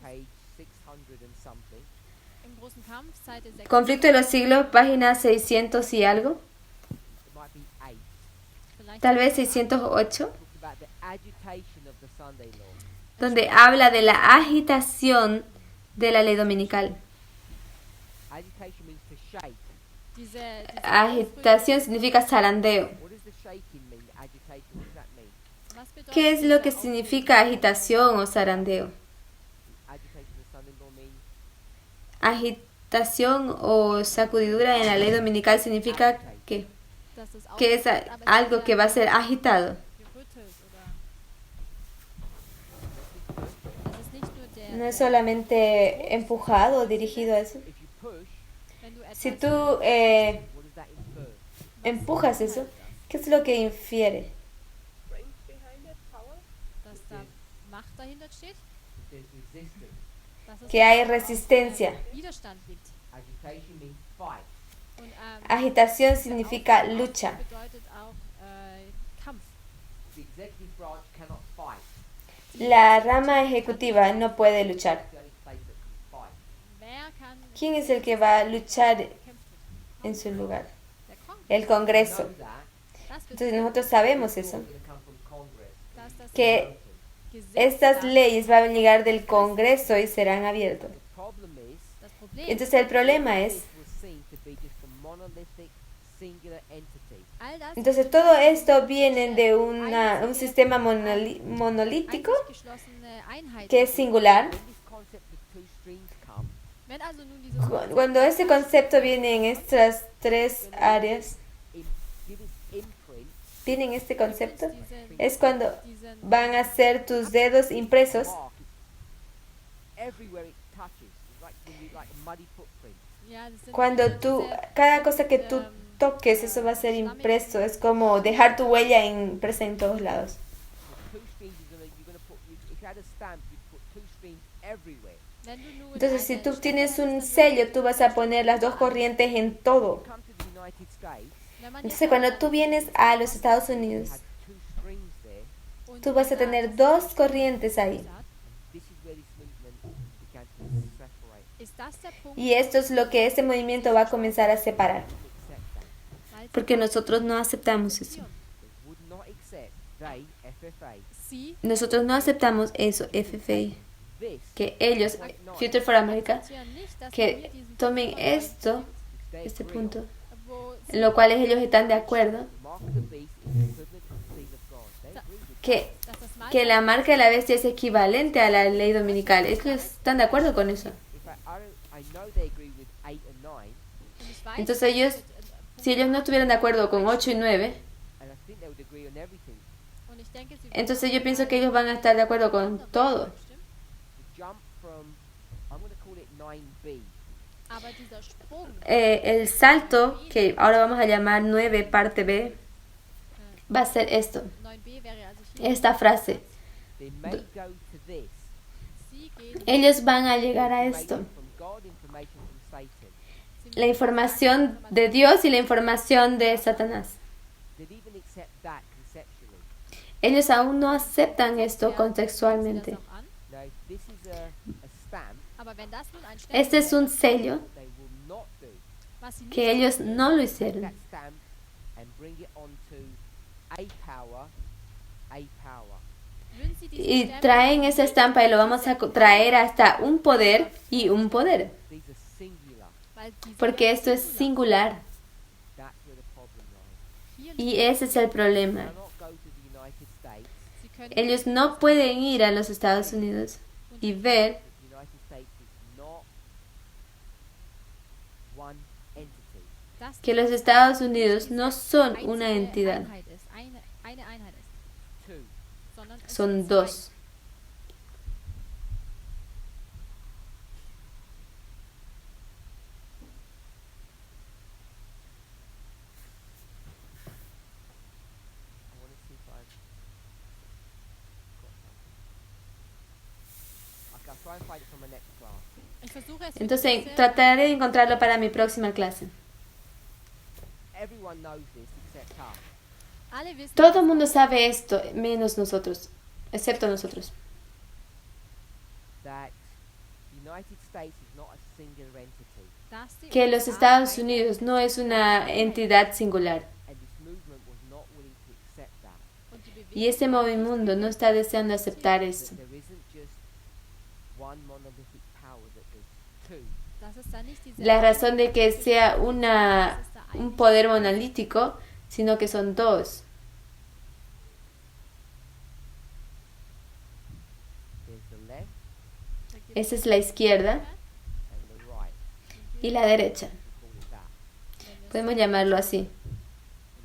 page 600 and something. im großen Kampf, Seite 6. Conflicto de los siglos, página 600 y algo, It might be 8. Vielleicht tal vez 608, Talks about the agitation of the Sunday law. donde habla de la agitación de la ley dominical. Agitation means to shake. diese Agitación significa zarandeo. What does the shaking mean? The agitation, what does that mean? Was bedeutet ¿Qué es lo diese que significa agitación o zarandeo? Agitation of the Sunday law means Agitación o sacudidura en la ley dominical significa que es algo que va a ser agitado. No es solamente empujado o dirigido a eso. if you push, Si tú what does that infer? empujas eso, ¿qué es lo que infiere? Strength behind it, power. dass da Macht dahinter steht, There's resistance. dass es Que hay resistencia. Widerstand gibt. Agitation means fight. Und Agitación significa lucha. bedeutet auch Kampf. The executive branch cannot fight. La rama ejecutiva no puede luchar. It's the only place that can fight. Wer kann ¿Quién es el que va a luchar kämpfen? en su lugar? Der Kongress. El Congreso. Know that. Das Entonces bedeutet, nosotros sabemos It's eso. going to come from Congress. dass das Que Gesetz estas sagt, leyes van a llegar del Congreso y serán abiertas. The problem is, das Problem Entonces el problema es, this was seen to be just a monolithic, singular entity. all das entonces todo esto viene de un sistema monolítico einzig geschlossene Einheiten. que es singular. When this concept of two streams come, Wenn also nun dieses Cuando ese concepto viene en estas tres áreas, give its imprint, viene en este concepto, diesen, es cuando diesen van a ser tus dedos impresos. mark, everywhere it touches, it's like, when you, like a muddy footprint. ja, das sind Cuando diese- tú, diese, cada cosa que tú toques, eso va a ser impreso. Es como dejar tu huella impresa en todos lados. The two streams, you're gonna put, if you had a stamp, you'd put two streams everywhere. wenn du nun Entonces, si eine tú Stecker tienes un hättest, sello, tú vas a poner las dos corrientes en todo. Come to the United States, wenn man Entonces, jetzt cuando tú vienes a los Estados Unidos, had two strings there. und tú vas a tener dos corrientes ahí. This is where this movement began to separate. ist das der Punkt, Y esto es lo que ese movimiento va a comenzar a separar. Accept that. weil sie Porque nosotros no aceptamos eso. They would not accept, they, FFA, sie Nosotros no aceptamos eso, FFA. this, Que ellos, Future for America, akzeptieren nicht, dass que wir diesen tomen Punkt esto, they este agree punto, on. wo en lo cual ellos están de acuerdo, The mark of the beast is the equivalent to the seal of God. They agree with que, dass das Mal que la marca de la bestia es equivalente a la ley dominical. Ellos están de acuerdo con eso. In fact, I know they agree with 8 and 9, und ich weiß, Entonces ellos, si ellos no estuvieran de acuerdo con 8 y 9, and I think they would agree on everything. und ich denke, sie entonces yo pienso que ellos van a estar de acuerdo con todo. The jump from, I'm going to call it 9b, aber dieser Sprung El salto, que ahora vamos a llamar 9 parte B, va a ser esto, 9b wäre also hier, esta frase. they may go to this. sie gehen, Ellos van a llegar a esto. Information from God, information from Satan. La información de Dios y la información de Satanás. They'd even accept that conceptually. Ellos aún no aceptan esto werden sie das contextualmente. auch an, Now, this is a stamp, aber Aber wenn das nun ein Este es un Stempel sello what they will not do. was sie nicht que ellos no lo hicieron. That stamp and bring it onto a power, würden sie diesen Y Stempel traen esa estampa y lo vamos a traer hasta un poder y un poder. These are singular. weil diese Porque esto es singular. That's where the problem lies. hier Y ese es el problema. Cannot go to the United States. sie können Ellos no pueden ir a los Estados Unidos y ver The United States is not one entity. dass que los Estados Unidos no son una einzige entidad, Einheit ist, eine Einheit ist, Two. sondern es son sind zwei. dos. I want to see if I've got something. Okay, I'll try and find it from my next class. Ich versuche es Entonces für trataré de encontrarlo para mi próxima clase. Everyone knows this except us. alle wissen, Todo el mundo sabe esto, menos nosotros, excepto nosotros. That the United States is not a singular entity. dass die Que los USA Estados Unidos no es una entidad singular. And this movement was not willing to accept that. und die Bewegung Y ese movimiento no está deseando aceptar esto. That there isn't just one monolithic power, that there's two. dass es da nicht diese La razón de que sea dass es da un poder monolítico, sino que son dos. There's the left da gibt Esa es la izquierda and the right. y la derecha. We call it that. Podemos llamarlo así. And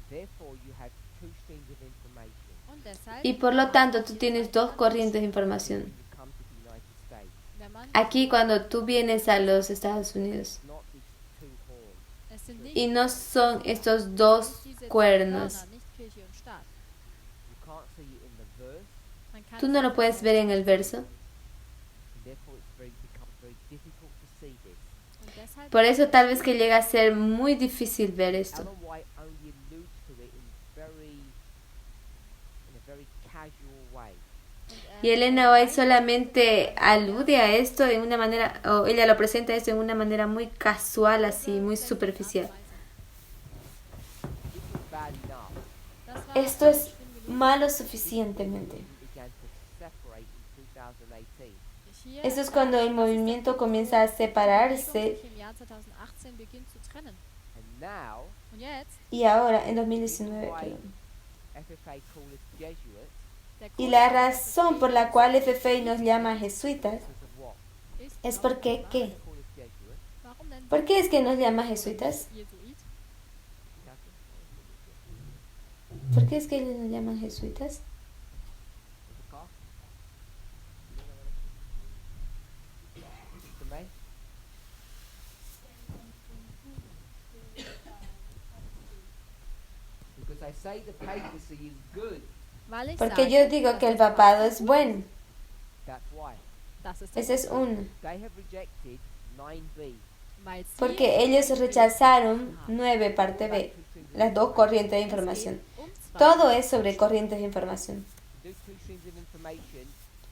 therefore you have two streams of information. und deshalb, Y por lo tanto tú tienes dos corrientes de información. You come to the United States. wenn man Aquí cuando tú vienes a los Estados Unidos. Not these two horns. es sind Y nicht no son estos dos diese cuernos. Hörner, nicht Kirche und Staat. You can't see it in the verse. Man kann Tú no lo puedes ver en el verso. And therefore becomes very difficult to see this. und deshalb Por eso tal vez que llega a ser muy difícil ver esto. Ellen White only alludes to it in a very casual way. Y Elena White solamente alude a esto de una manera, o ella lo presenta esto de una manera muy casual, así, muy superficial. This was bad enough. das war Esto es malo suficientemente. It began to separate in 2018. hier Eso es cuando el movimiento comienza a separarse sich im Jahr 2018 beginnt zu trennen. And now, Und jetzt y ahora, en the 2019, why perdón. FFA call us Jesuits der Y Grund la razón por la cual FFA nos llama jesuitas because of what? ist, es porque, ¿qué? Call us Jesuits. warum nennen ¿Por qué es que nos llama jesuitas? sie Jesuit? ¿Por qué es que nos llaman jesuitas? Mr. May? Because I say the papacy is good. Weil ich Porque sage, yo digo que el papado es bueno. That's why. das ist der Ese es Grund. uno. They have rejected 9b. Weil sie Porque ellos rechazaron 9 parte B, las dos corrientes de información. zwei. Todo es sobre corrientes de información. Do two streams of information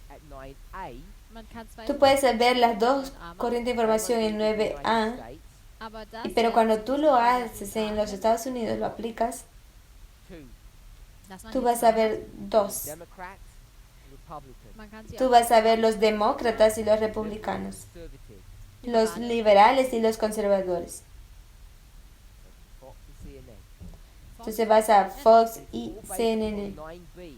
at 9a. Man kann zwei Tú puedes ver las dos corrientes de información en 9A, aber das pero cuando tú lo haces en los Estados Unidos, lo aplicas, Two. das man tú nicht vas a sagt. ver dos. Democrats, Republicans, Man kann sie Tú auch vas a ver los demócratas y los republicanos, conservatives, los liberales y los conservadores. Fox and CNN. Entonces vas a Fox y All based on CNN. 9b.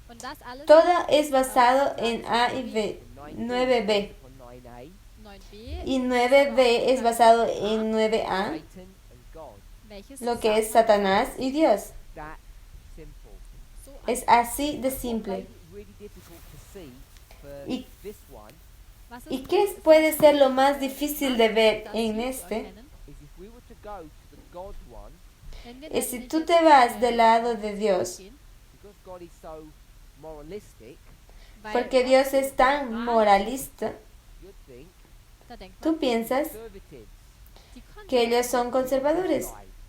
und das alles Todo es basado en A y B, 9B. On 9a, 9b, Y 9B es basado en 9A, Satan and God. welches lo que es Satanás y Dios. That simple. so Es así de What made simple. it really difficult to see for Y- this one was ¿Y qué puede ser lo más difícil de ver en este? is if we were to go to the God one, Es si tú te vas del lado de Dios, because God is so moralistic, porque Dios es tan moralista, you'd think tú piensas conservatives que ellos son conservadores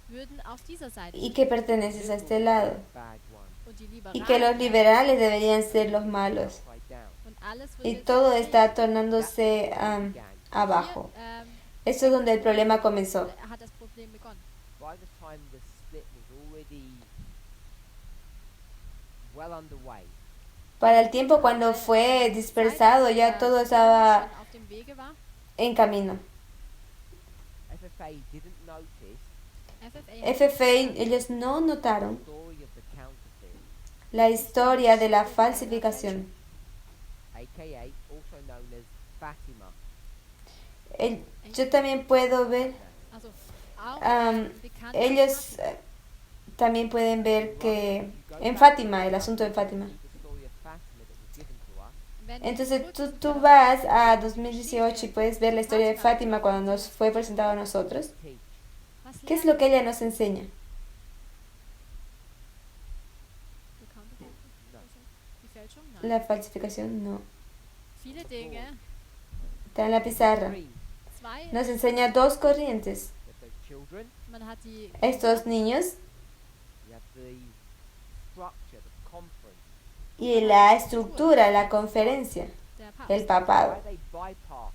würden auf dieser Seite y que perteneces a este lado, bad one, und die y que los liberales deberían ser los malos. und alles wird Y jetzt todo está tornándose abajo. Hier Esto es donde el problema comenzó. hat das Problem begonnen. By the time the split was already well underway, Para el tiempo cuando fue dispersado, ya todo estaba Schon auf dem Wege war, en camino. FFA didn't notice FFA, ellos no notaron the story of the counterfeit, la historia de la falsificación. aka also known as Fatima. Yo también puedo ver, also auch bekannt ellos también pueden ver que en Fátima, el asunto de Fátima. The story of Fatima that was given to us. wenn Entonces tú vas a 2018 y puedes ver la historia de Fátima cuando nos fue presentado a nosotros. Teach. was ¿Qué es lo que ella nos enseña? Die Fälschung? Nein. La falsificación no. Viele Dinge. Está en la pizarra. Dream Zwei, Nos enseña dos corrientes. that those children, man hat die Estos niños you have the structure, the conference, y la estructura, la conferencia, der el Papst. papado. why they bypass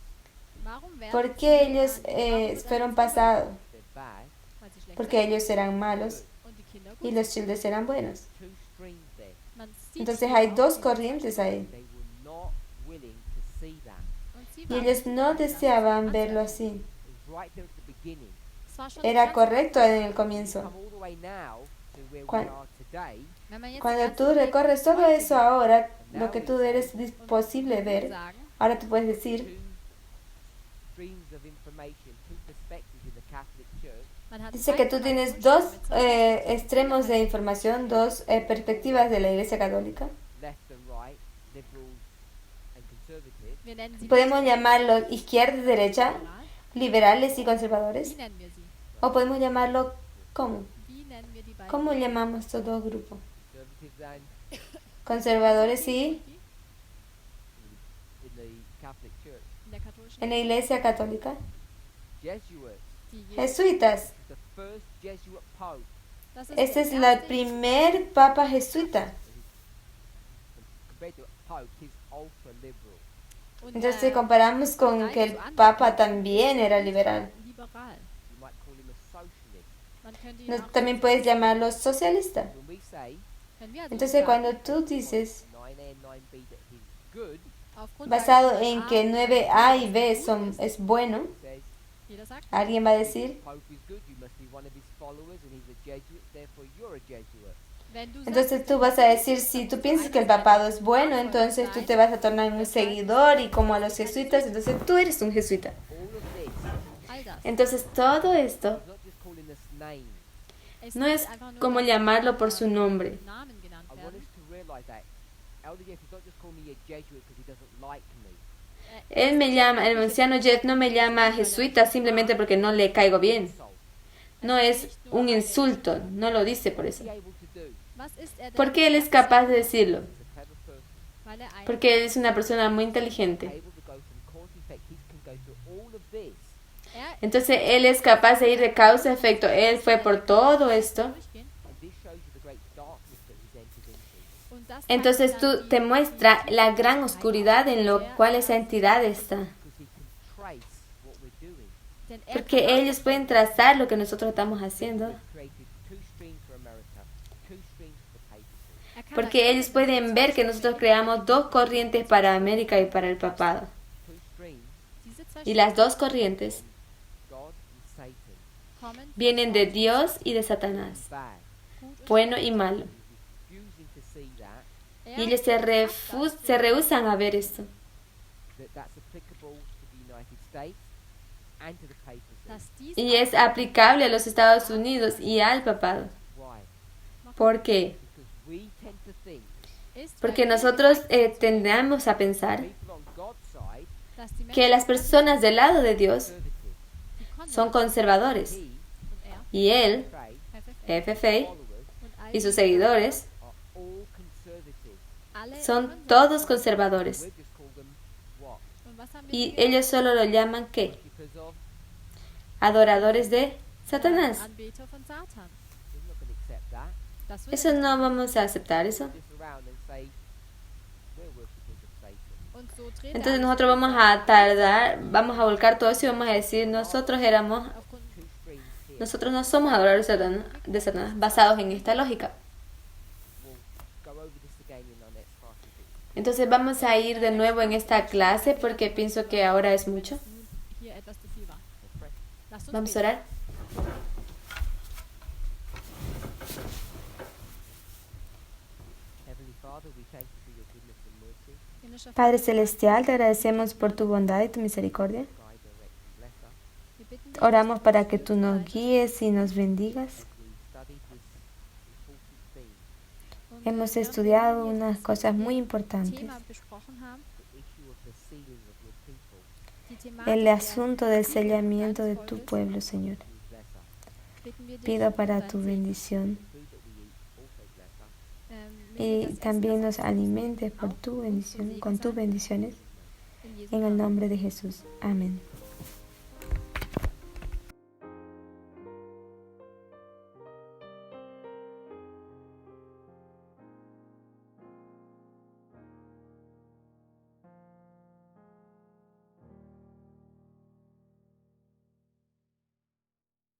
Warum werden ¿Por qué sie ellos warum fueron werden pasados? their bad, weil sie schlecht Porque sind ellos eran malos und die Kinder y gut los children eran buenos. two streams there. sind. Man sieht Entonces sie hay auch, dos diese corrientes ahí. They were not willing to see that. und sie Y waren ellos no nicht deseaban bereit, verlo das así. It was right there at the beginning. Es war schon Era ganz- correcto en el You comienzo. come all the way now to where we Cuan- are today. Wenn man jetzt Cuando die tú ganze Welt recorres todo heute eso sieht, ahora, lo que tú eres posible ver, sagen, ahora tú puedes Two decir, streams of information, two perspectives in the Catholic Church. man hat dice zwei que tú tienes Informationen dos mit zwei extremos de información, dos perspectivas de la Iglesia Católica. Left and right, liberals and conservatives. Wir nennen sie Podemos nicht llamarlo izquierda y derecha, liberal. liberales y conservadores. Wie nennen wir sie? O podemos llamarlo, ¿cómo? Wie nennen wir die beiden? ¿Cómo llamamos estos dos grupos? Conservatives and Conservadores y in the Catholic Church. In der katholischen en la Iglesia Católica. Jesuits. die Jesuitas. The first Jesuit Pope. Das Este es der el erste primer papa jesuita. Compared to Pope, he's ultra liberal. und Entonces, der si comparamos con que el papa también era liberal, liberal. You might call him a socialist. Man könnte ihn auch también puedes llamarlo socialista. When we say wenn wir also Entonces, sagen, cuando tú dices, 9A and 9B that he's good, aufgrund basado seines en A que und 9A y B B ist gut, es bueno, it says jeder sagt, alguien va a if decir, the Pope is good, you must be one of his followers, and he's a Jesuit, therefore you're a Jesuit. wenn du entonces sagst, tú vas a decir, si tú piensas que el papado es bueno, entonces tú te vas a tornar un seguidor y como a los jesuitas, entonces tú eres un jesuita. All of this all das, Entonces todo esto is not just calling us names. es no nicht es einfach nur, como dass llamarlo por su nombre. Namen genannt I want werden. us to realize that Elder Jeff is not just calling me a Jesuit because he doesn't like me. Él me llama, el anciano Jeff no me llama jesuita simplemente porque no le caigo bien. Insult. No es un insulto, no lo dice por eso. What's he able to do? Was ist er denn? Porque él es capaz de decirlo. He's a clever person. Weil er ein Porque él es una persona muy inteligente. Able to go from cause to effect. He can go through all of this. Entonces él es capaz de ir de causa a efecto. Él fue por todo esto. durchgehen. And this shows you the great darkness that he's entered into. Und das Entonces zeigt dann tú te muestra la gran oscuridad en lo cual esa entidad está. Because he can trace what we're doing. denn er Porque kann ellos pueden trazar lo que nosotros estamos haciendo. We've created two streams for America, two streams for the papacy. er kann Porque ellos pueden ver que nosotros creamos dos corrientes para América y para el papado. Two streams, diese zwei Y las dos corrientes God and Satan, kommen vienen de Dios y de Satanás, bad. gut und bueno y malo. He's refusing to see that, Y ellos se rehusan a ver esto. that's applicable to the United States and to the papacy. dass dies Y es aplicable a los Estados Unidos y al papado. Why? ¿Por qué? Because we tend to think ist, Porque weil nosotros tendemos a pensar people on God's side dass die que Menschen las personas del lado de Dios conservative. son conservadores. He, und er, Y él, Trey, FFA, FFA, followers und all y sus die seguidores are all conservative. alle son konservativ. todos conservadores. We just call them what? Und was haben wir Y gesagt? ellos solo lo llaman ¿qué? Worshippers of. Adoradores de Satanás. Anbeter von Satan. We're not going to accept that. Das wird Eso no vamos a aceptar eso. Just around and say we're worshippers of Satan. Und so dreht Entonces alles nosotros vamos a tardar, vamos a volcar todo eso y vamos a decir, nosotros éramos, Two streams here. nosotros no somos adoradores de Satanás, basados en esta lógica. We'll go over this again in our next class. Entonces vamos a ir de nuevo en esta clase porque pienso que ahora es mucho. nun hier etwas zu viel war. Let's pray. Lasst uns Vamos a beten. orar. Heavenly Father, we thank you for your goodness and mercy. Himmlischer Padre Vater, Celestial, te agradecemos por tu bondad y tu misericordia. Guide, direct, and bless us. wir bitten dich, Oramos dass du para uns que tú nos leitest guíes y nos bendigas. As we studied this important theme, und, Hemos während wir estudiado hier unas dieses cosas muy Thema importantes. besprochen haben, the issue of the sealing of your people, die Thematik El der asunto del Siegelung sellamiento de deines tu Volkes, pueblo, Señor. please bless us. bitten wir dich Pido um para dein tu Segen. bendición The food that we eat, also bless us. Möge y das Essen, también das nos wir essen, alimentes por auch tu uns bendición, Segen con tus sein. bendiciones. In Jesu En el Namen. nombre de Jesús. Amén.